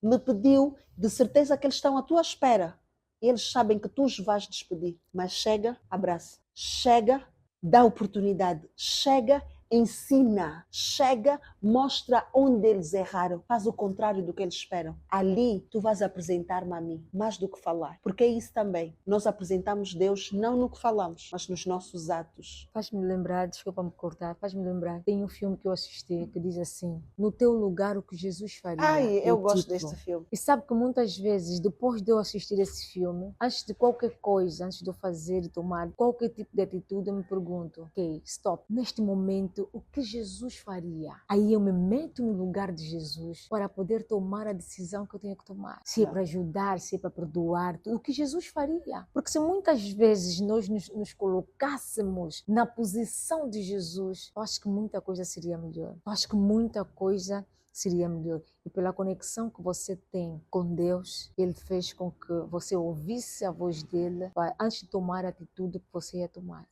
A: Me pediu, de certeza que eles estão à tua espera. E eles sabem que tu os vais despedir. Mas chega, abraça. Chega, dá oportunidade. Chega, ensina. Chega, mostra onde eles erraram. Faz o contrário do que eles esperam. Ali, tu vais apresentar-me a mim, mais do que falar. Porque é isso também. Nós apresentamos Deus não no que falamos, mas nos nossos atos.
B: Faz-me lembrar, desculpa me cortar, faz-me lembrar, tem um filme que eu assisti que diz assim, no teu lugar o que Jesus faria.
A: Ai, eu gosto deste filme.
B: E sabe que muitas vezes, depois de eu assistir esse filme, antes de qualquer coisa, antes de eu fazer e tomar qualquer tipo de atitude, eu me pergunto, ok, stop, neste momento, o que Jesus faria? Aí eu me meto no lugar de Jesus para poder tomar a decisão que eu tenho que tomar. Se é para ajudar, se é para perdoar, o que Jesus faria. Porque se muitas vezes nós nos colocássemos na posição de Jesus, eu acho que muita coisa seria melhor. Eu acho que muita coisa seria melhor. E pela conexão que você tem com Deus, Ele fez com que você ouvisse a voz dele antes de tomar a atitude que você ia tomar.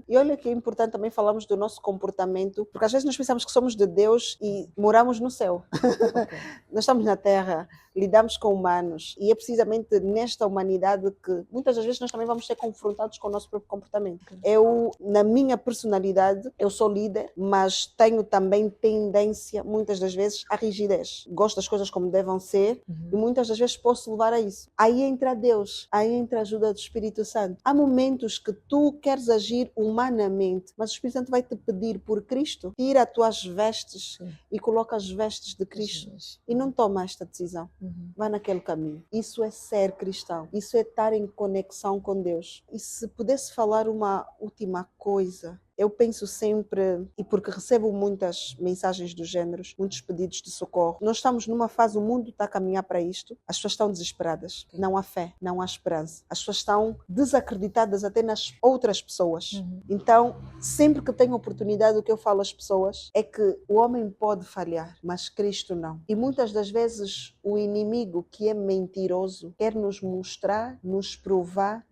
A: E olha que é importante também falarmos do nosso comportamento, porque às vezes nós pensamos que somos de Deus e moramos no céu. Okay. Nós estamos na terra, lidamos com humanos e é precisamente nesta humanidade que muitas das vezes nós também vamos ser confrontados com o nosso próprio comportamento. Okay. Eu, na minha personalidade, eu sou líder, mas tenho também tendência, muitas das vezes, à rigidez. gosto das coisas como devem ser, e muitas das vezes posso levar a isso. Aí entra Deus, aí entra a ajuda do Espírito Santo. Há momentos que tu queres agir humanamente, mas o Espírito Santo vai te pedir por Cristo, tira as tuas vestes e coloca as vestes de Cristo. E não toma esta decisão. Vai naquele caminho. Isso é ser cristão. Isso é estar em conexão com Deus. E se pudesse falar uma última coisa, eu penso sempre, e porque recebo muitas mensagens do género, muitos pedidos de socorro, nós estamos numa fase, o mundo está a caminhar para isto, as pessoas estão desesperadas, não há fé, não há esperança, as pessoas estão desacreditadas até nas outras pessoas. Então, sempre que tenho oportunidade, o que eu falo às pessoas é que o homem pode falhar, mas Cristo não. E muitas das vezes o inimigo, que é mentiroso, quer nos mostrar, nos provar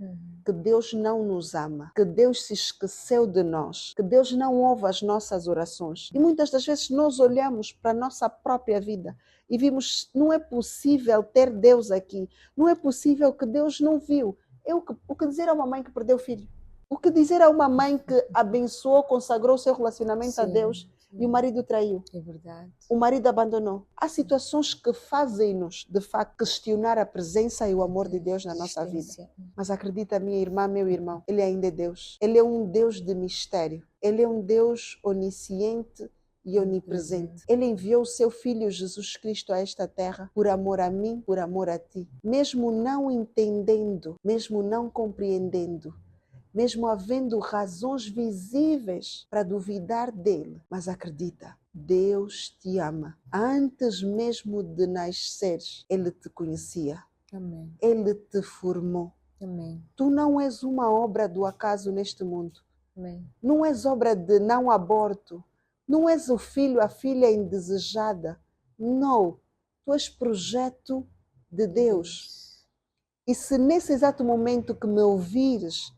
A: que Deus não nos ama, que Deus se esqueceu de nós, que Deus não ouve as nossas orações. E muitas das vezes nós olhamos para a nossa própria vida e vimos, não é possível ter Deus aqui, não é possível que Deus não viu. O que dizer a uma mãe que perdeu o filho? O que dizer a uma mãe que abençoou, consagrou o seu relacionamento a Deus e o marido traiu?
B: É verdade.
A: O marido abandonou. Há situações que fazem-nos, de facto, questionar a presença e o amor de Deus na nossa vida. Mas acredita, minha irmã, meu irmão, Ele ainda é Deus. Ele é um Deus de mistério. Ele é um Deus onisciente e onipresente. Ele enviou o seu Filho Jesus Cristo a esta terra por amor a mim, por amor a ti. Mesmo não entendendo, mesmo não compreendendo, mesmo havendo razões visíveis para duvidar dele, mas acredita, Deus te ama. Antes mesmo de nasceres, Ele te conhecia.
B: Amém.
A: Ele te formou.
B: Amém.
A: Tu não és uma obra do acaso neste mundo.
B: Amém.
A: Não és obra de não aborto. Não és o filho, a filha indesejada. Não. Tu és projeto de Deus. E se nesse exato momento que me ouvires,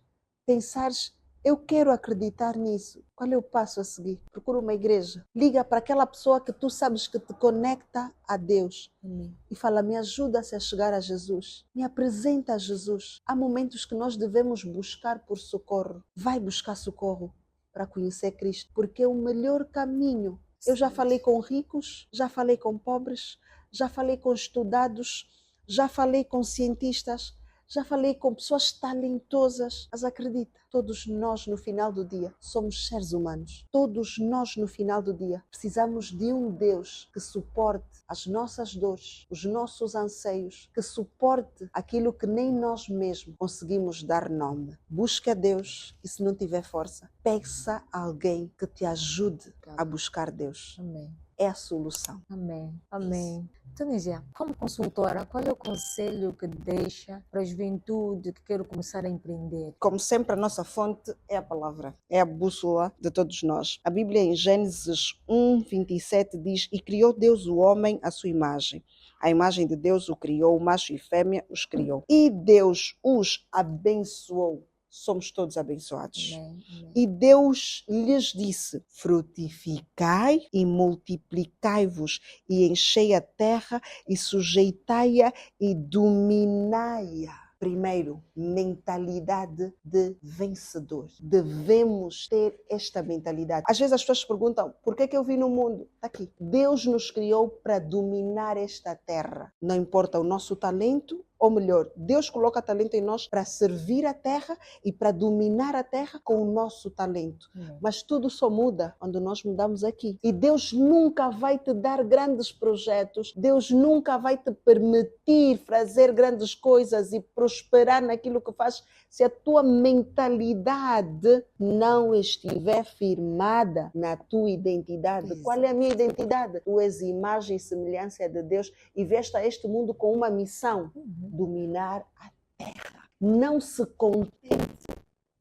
A: pensares, eu quero acreditar nisso, qual é o passo a seguir? Procura uma igreja. Liga para aquela pessoa que tu sabes que te conecta a Deus.
B: Amém.
A: E fala, me ajuda-se a chegar a Jesus. Me apresenta a Jesus. Há momentos que nós devemos buscar por socorro. Vai buscar socorro para conhecer Cristo, porque é o melhor caminho. Eu já falei com ricos, já falei com pobres, já falei com estudados, já falei com cientistas, já falei com pessoas talentosas, mas acredita, todos nós no final do dia somos seres humanos. Todos nós no final do dia precisamos de um Deus que suporte as nossas dores, os nossos anseios, que suporte aquilo que nem nós mesmos conseguimos dar nome. Busca Deus e se não tiver força, peça a alguém que te ajude a buscar Deus.
B: Amém.
A: É a solução.
B: Amém. Amém. Tunísia, como consultora, qual é o conselho que deixa para a juventude que quer começar a empreender?
A: Como sempre, a nossa fonte é a palavra, é a bússola de todos nós. A Bíblia em Gênesis 1:27 diz, e criou Deus o homem à sua imagem. A imagem de Deus o criou, o macho e fêmea os criou. E Deus os abençoou. Somos todos abençoados.
B: Amém, amém.
A: E Deus lhes disse, frutificai e multiplicai-vos e enchei a terra e sujeitai-a e dominai-a. Primeiro, mentalidade de vencedor. Devemos ter esta mentalidade. Às vezes as pessoas perguntam, por que eu vim no mundo? Está aqui. Deus nos criou para dominar esta terra. Não importa o nosso talento, ou melhor, Deus coloca talento em nós para servir a terra e para dominar a terra com o nosso talento. Mas tudo só muda quando nós mudamos aqui. E Deus nunca vai te dar grandes projetos, Deus nunca vai te permitir fazer grandes coisas e prosperar naquilo que faz se a tua mentalidade não estiver firmada na tua identidade.
B: Exato.
A: Qual é a minha identidade? Tu és imagem e semelhança de Deus e vieste a este mundo com uma missão. Dominar a terra. Não se contente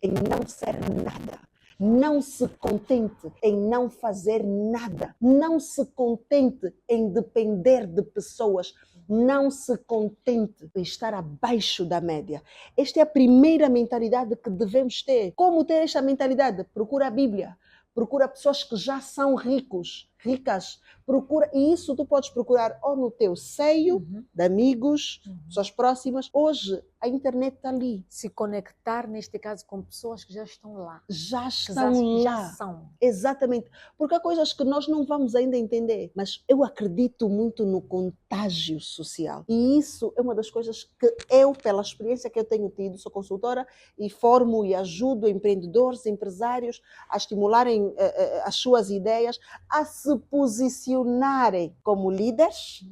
A: em não ser nada. Não se contente em não fazer nada. Não se contente em depender de pessoas. Não se contente em estar abaixo da média. Esta é a primeira mentalidade que devemos ter. Como ter esta mentalidade? Procura a Bíblia. Procura pessoas que já são ricos. ricas. Procura, e isso tu podes procurar ou no teu seio, de amigos, pessoas próximas. Hoje a internet está ali.
B: Se conectar, neste caso, com pessoas que já estão lá.
A: Já
B: Que
A: estão lá.
B: já são.
A: Exatamente. Porque há coisas que nós não vamos ainda entender. Mas eu acredito muito no contágio social. E isso é uma das coisas que eu, pela experiência que eu tenho tido, sou consultora e formo e ajudo empreendedores, empresários a estimularem as suas ideias, a se posicionarem como líderes,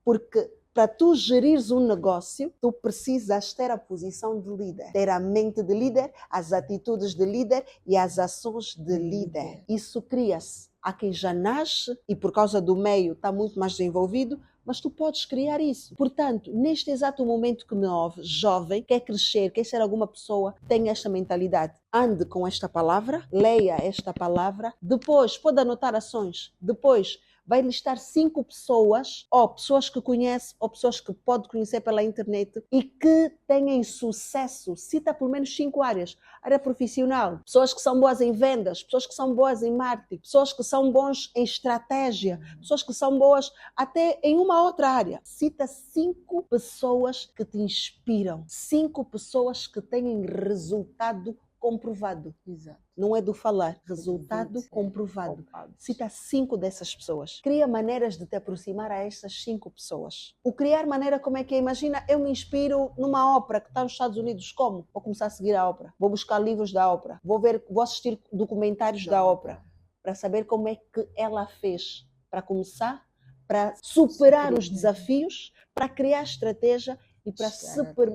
A: porque para tu gerires um negócio, tu precisas ter a posição de líder, ter a mente de líder, as atitudes de líder e as ações de líder. Isso cria-se. Há quem já nasce e por causa do meio está muito mais desenvolvido, mas tu podes criar isso. Portanto, neste exato momento que me ouve, jovem, quer crescer, quer ser alguma pessoa, tenha esta mentalidade. Ande com esta palavra, leia esta palavra, depois pode anotar ações, depois vai listar 5 pessoas, ou pessoas que conhece, ou pessoas que pode conhecer pela internet e que têm sucesso. Cita pelo menos 5 áreas. Área profissional, pessoas que são boas em vendas, pessoas que são boas em marketing, pessoas que são bons em estratégia, pessoas que são boas até em uma outra área. Cita 5 pessoas que te inspiram, 5 pessoas que têm resultado comprovado.
B: Exato.
A: Não é do falar, resultado comprovado. Cita 5 dessas pessoas. Cria maneiras de te aproximar a estas 5 pessoas. O criar maneira como é que é? Imagina, eu me inspiro numa ópera que está nos Estados Unidos. Como? Vou começar a seguir a ópera. Vou buscar livros da ópera. Vou assistir documentários da ópera para saber como é que ela fez. Para começar, para superar os desafios, para criar estratégia e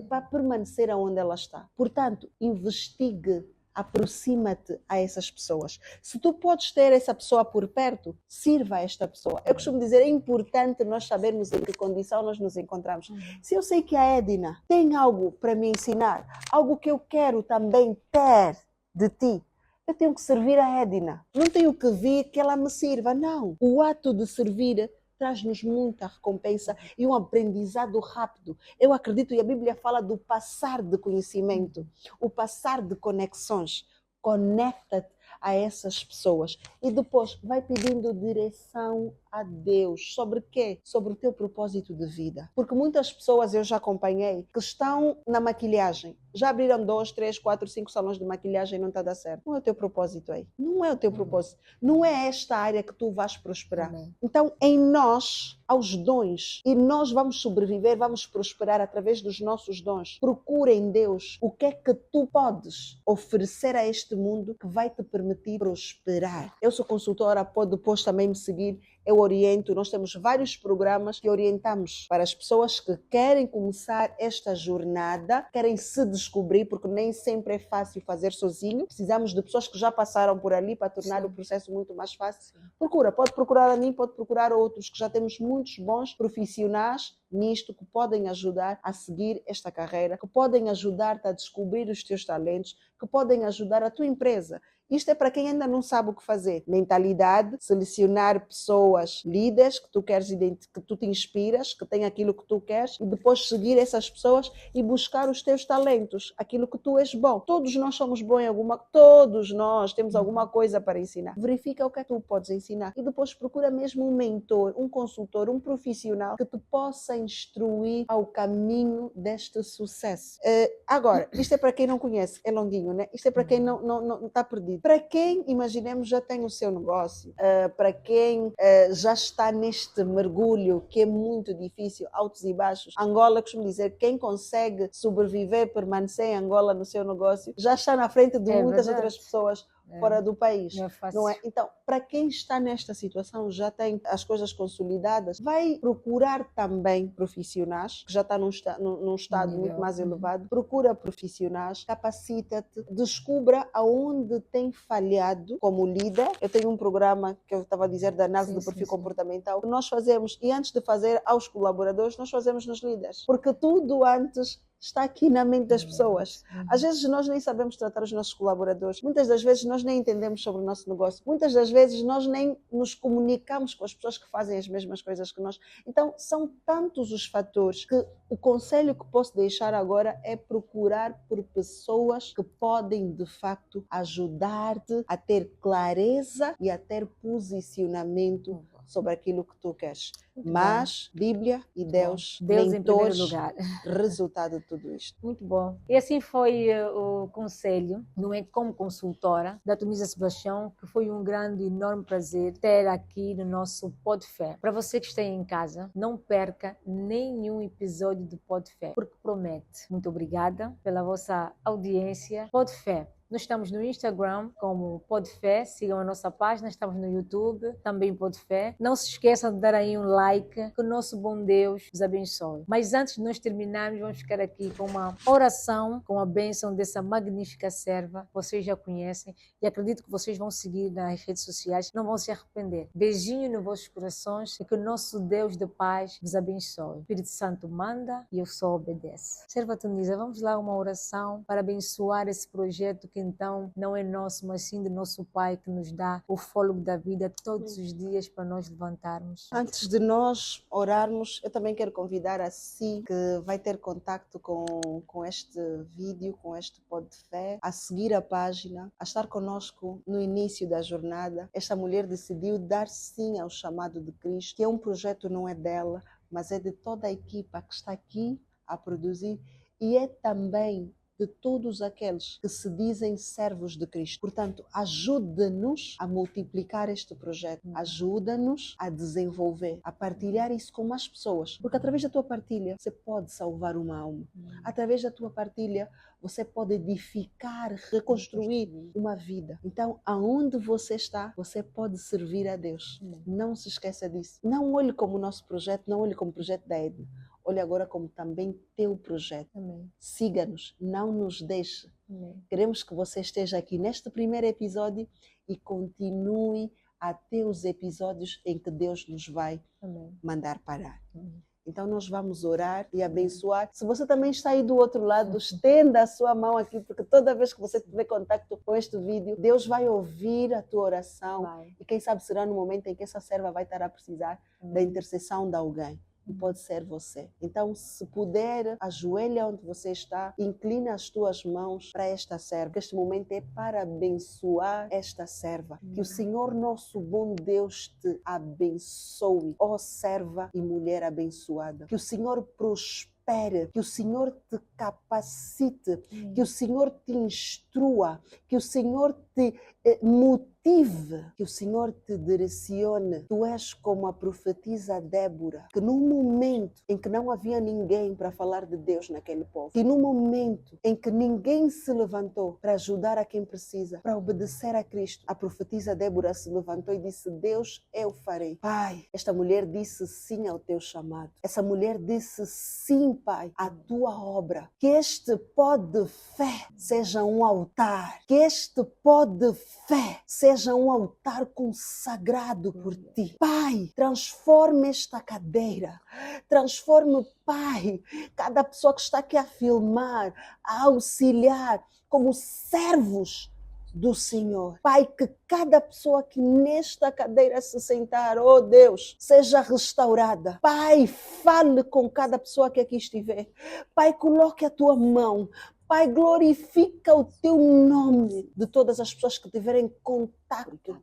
A: para permanecer onde ela está. Portanto, investigue, aproxima-te a essas pessoas. Se tu podes ter essa pessoa por perto, sirva a esta pessoa. Eu costumo dizer, é importante nós sabermos em que condição nós nos encontramos. Se eu sei que a Edna tem algo para me ensinar, algo que eu quero também ter de ti, eu tenho que servir a Edna. Não tenho que vir que ela me sirva, não. O ato de servir traz-nos muita recompensa e um aprendizado rápido. Eu acredito, e a Bíblia fala do passar de conhecimento, o passar de conexões. Conecta-te a essas pessoas e depois vai pedindo direção a Deus. Sobre quê? Sobre o teu propósito de vida. Porque muitas pessoas eu já acompanhei que estão na maquilhagem. Já abriram 2, 3, 4, 5 salões de maquilhagem e não está a dar certo. Não é o teu propósito aí. Não é o teu propósito. Não é esta área que tu vais prosperar. Então, em nós, aos dons, e nós vamos sobreviver, vamos prosperar através dos nossos dons. Procura em Deus o que é que tu podes oferecer a este mundo que vai te permitir prosperar. Eu sou consultora, pode depois também me seguir. Eu oriento, nós temos vários programas que orientamos para as pessoas que querem começar esta jornada, querem se descobrir, porque nem sempre é fácil fazer sozinho. Precisamos de pessoas que já passaram por ali para tornar o processo muito mais fácil. Pode procurar a mim, pode procurar outros, que já temos muitos bons profissionais nisto, que podem ajudar a seguir esta carreira, que podem ajudar-te a descobrir os teus talentos, que podem ajudar a tua empresa. Isto é para quem ainda não sabe o que fazer. Mentalidade, selecionar pessoas líderes que tu queres, que tu te inspiras, que têm aquilo que tu queres, e depois seguir essas pessoas e buscar os teus talentos, aquilo que tu és bom. Todos nós somos bons em todos nós temos alguma coisa para ensinar. Verifica o que é que tu podes ensinar e depois procura mesmo um mentor, um consultor, um profissional que te possa instruir ao caminho deste sucesso. Agora, isto é para quem não conhece, é longuinho, né? Isto é para quem não está perdido. Para quem, imaginemos, já tem o seu negócio, para quem já está neste mergulho que é muito difícil, altos e baixos. Angola, costumo dizer, quem consegue sobreviver, permanecer em Angola no seu negócio, já está na frente de muitas outras pessoas fora do país.
B: Não é fácil.
A: Não é? Então, para quem está nesta situação, já tem as coisas consolidadas, vai procurar também profissionais, que já está num estado muito mais elevado. Procura profissionais, capacita-te, descubra aonde tem falhado como líder. Eu tenho um programa que eu estava a dizer da análise do perfil comportamental, que nós fazemos, e antes de fazer aos colaboradores, nós fazemos nos líderes. Porque tudo antes está aqui na mente das pessoas. Às vezes nós nem sabemos tratar os nossos colaboradores. Muitas das vezes nós nem entendemos sobre o nosso negócio. Muitas das vezes nós nem nos comunicamos com as pessoas que fazem as mesmas coisas que nós. Então, são tantos os fatores que o conselho que posso deixar agora é procurar por pessoas que podem, de facto, ajudar-te a ter clareza e a ter posicionamento sobre aquilo que tu queres. Mas Bíblia e Deus
B: em primeiro
A: mentores,
B: lugar.
A: resultado de tudo isto.
B: Muito bom. E assim foi o conselho, como consultora da Tunisia Sebastião, que foi um grande e enorme prazer ter aqui no nosso Podfé. Para você que está em casa, não perca nenhum episódio do Podfé, porque promete. Muito obrigada pela vossa audiência. Podfé. Nós estamos no Instagram como Podfé, sigam a nossa página, estamos no YouTube, também Podfé. Não se esqueçam de dar aí um like, que o nosso bom Deus os abençoe. Mas antes de nós terminarmos, vamos ficar aqui com uma oração, com a bênção dessa magnífica serva, vocês já conhecem, e acredito que vocês vão seguir nas redes sociais, não vão se arrepender. Beijinho nos vossos corações e que o nosso Deus de paz vos abençoe. O Espírito Santo manda e eu só obedeço. Serva Tunisia, vamos lá uma oração para abençoar esse projeto que então não é nosso, mas sim do nosso Pai, que nos dá o fôlego da vida todos os dias para nós levantarmos.
A: Antes de nós orarmos, eu também quero convidar a si, que vai ter contacto com este vídeo, com este Podfé, a seguir a página, a estar conosco no início da jornada. Esta mulher decidiu dar sim ao chamado de Cristo, que é um projeto, não é dela, mas é de toda a equipa que está aqui a produzir, e é também de todos aqueles que se dizem servos de Cristo. Portanto, ajuda-nos a multiplicar este projeto, ajuda-nos a desenvolver, a partilhar isso com mais pessoas, porque através da tua partilha você pode salvar uma alma. Através da tua partilha você pode edificar, reconstruir uma vida. Então, aonde você está, você pode servir a Deus. Não se esqueça disso. Não olhe como o nosso projeto, não olhe como o projeto da Edna. Olhe agora como também teu projeto. Siga-nos, não nos deixe. Queremos que você esteja aqui neste primeiro episódio e continue até os episódios em que Deus nos vai mandar parar. Então nós vamos orar e abençoar. Se você também está aí do outro lado, estenda a sua mão aqui, porque toda vez que você tiver contato com este vídeo, Deus vai ouvir a tua oração. E quem sabe será no momento em que essa serva vai estar a precisar da intercessão de alguém. E pode ser você. Então, se puder, ajoelha onde você está, inclina as tuas mãos para esta serva. Que este momento é para abençoar esta serva. Que o Senhor nosso bom Deus te abençoe, ó serva e mulher abençoada. Que o Senhor prospere, que o Senhor te capacite, que o Senhor te instrua, que o Senhor te motive, que o Senhor te direcione. Tu és como a profetisa Débora, que no momento em que não havia ninguém para falar de Deus naquele povo, que no momento em que ninguém se levantou para ajudar a quem precisa, para obedecer a Cristo, a profetisa Débora se levantou e disse: Deus, eu farei. Pai, esta mulher disse sim ao teu chamado. Essa mulher disse sim, Pai, à tua obra. Que este pó de fé seja um altar. Que este pó de fé seja um altar consagrado por ti. Pai, transforme esta cadeira. Transforme, Pai, cada pessoa que está aqui a filmar, a auxiliar, como servos do Senhor. Pai, que cada pessoa que nesta cadeira se sentar, oh Deus, seja restaurada. Pai, fale com cada pessoa que aqui estiver. Pai, coloque a tua mão. Pai, glorifica o teu nome de todas as pessoas que tiverem contato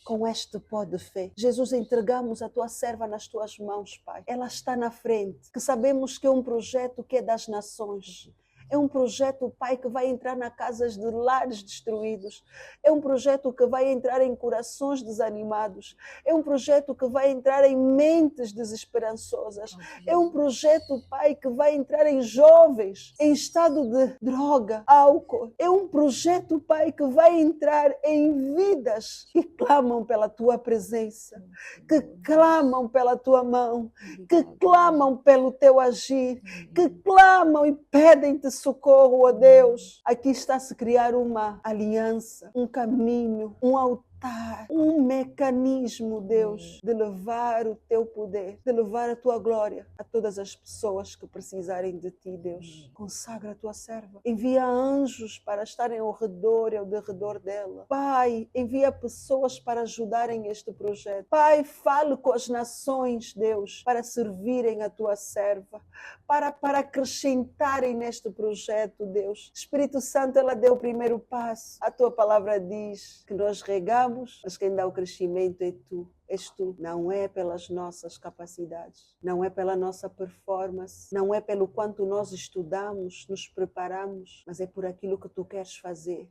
A: com este pó de fé. Jesus, entregamos a tua serva nas tuas mãos, Pai. Ela está na frente, que sabemos que é um projeto que é das nações. É um projeto, Pai, que vai entrar nas casas de lares destruídos. É um projeto que vai entrar em corações desanimados. É um projeto que vai entrar em mentes desesperançosas. É um projeto, Pai, que vai entrar em jovens em estado de droga, álcool. É um projeto, Pai, que vai entrar em vidas que clamam pela tua presença, que clamam pela tua mão, que clamam pelo teu agir, que clamam e pedem-te socorro, ó Deus. Aqui está a se criar uma aliança, um caminho, um altar levantar um mecanismo, Deus, de levar o teu poder, de levar a tua glória a todas as pessoas que precisarem de ti, Deus. Consagra a tua serva. Envia anjos para estarem ao redor e ao derredor dela. Pai, envia pessoas para ajudarem este projeto. Pai, fale com as nações, Deus, para servirem a tua serva, para acrescentarem neste projeto, Deus. Espírito Santo, ela deu o primeiro passo. A tua palavra diz que nós regamos, mas quem dá o crescimento é tu. És tu. Não é pelas nossas capacidades, não é pela nossa performance, não é pelo quanto nós estudamos, nos preparamos, mas é por aquilo que tu queres fazer.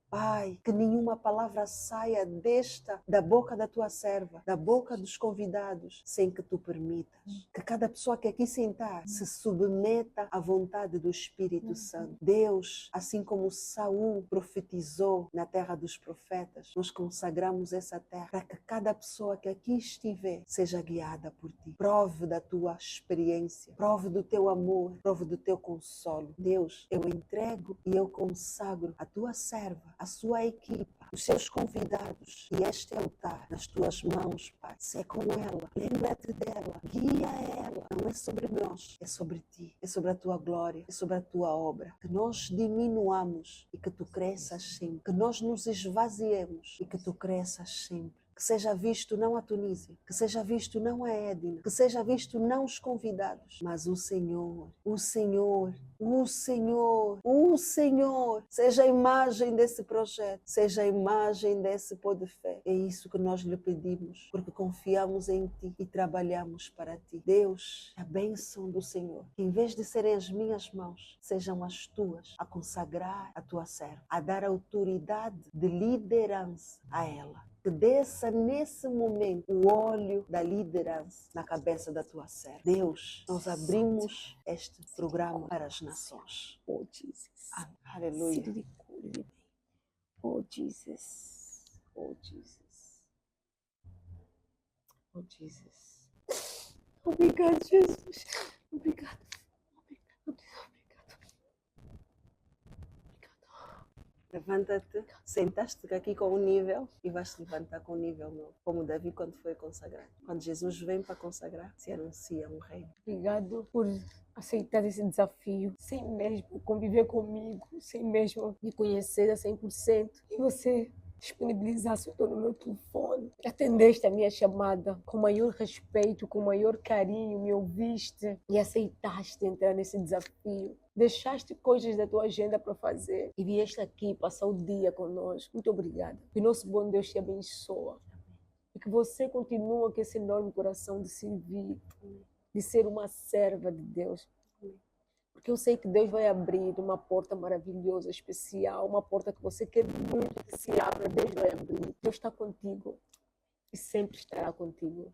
A: Pai, que nenhuma palavra saia da boca da tua serva, da boca dos convidados, sem que tu permitas. Que cada pessoa que aqui sentar se submeta à vontade do Espírito Santo. Deus, assim como Saul profetizou na terra dos profetas, nós consagramos essa terra para que cada pessoa que aqui estiver seja guiada por ti. Prove da tua experiência, prove do teu amor, prove do teu consolo. Deus, eu entrego e eu consagro a tua serva, a sua equipa, os seus convidados e este altar nas tuas mãos, Pai. Se é com ela, lembra-te dela, guia ela. Não é sobre nós, é sobre ti, é sobre a tua glória, é sobre a tua obra. Que nós diminuamos e que tu cresças sempre. Que nós nos esvaziemos e que tu cresças sempre. Que seja visto não a Tunísia, que seja visto não a Edna, que seja visto não os convidados, mas o Senhor, o Senhor, o Senhor, o Senhor. Seja a imagem desse projeto, seja a imagem desse pôr de fé. É isso que nós lhe pedimos, porque confiamos em ti e trabalhamos para ti. Deus, a bênção do Senhor, que em vez de serem as minhas mãos, sejam as tuas, a consagrar a tua serva, a dar autoridade de liderança a ela. Que desça nesse momento o óleo da liderança na cabeça da tua serva. Deus, nós abrimos este programa para as nações.
B: Oh, Jesus.
A: Aleluia.
B: Oh, Jesus. Oh, Jesus. Oh, Jesus. Obrigado, Jesus. Obrigado.
A: Levanta-te, sentaste aqui com um nível e vais te levantar com um nível novo. Como Davi quando foi consagrado. Quando Jesus vem para consagrar, se anuncia um reino.
B: Obrigado por aceitar esse desafio, sem mesmo conviver comigo, sem mesmo me conhecer a 100%. E você disponibilizasse todo o meu telefone, atendeste a minha chamada com maior respeito, com maior carinho, me ouviste e aceitaste entrar nesse desafio. Deixaste coisas da tua agenda para fazer e vieste aqui passar o dia conosco. Muito obrigada. Que nosso bom Deus te abençoe. E que você continue com esse enorme coração de servir, de ser uma serva de Deus. Porque eu sei que Deus vai abrir uma porta maravilhosa, especial, uma porta que você quer muito que se abra, Deus vai abrir. Deus está contigo e sempre estará contigo.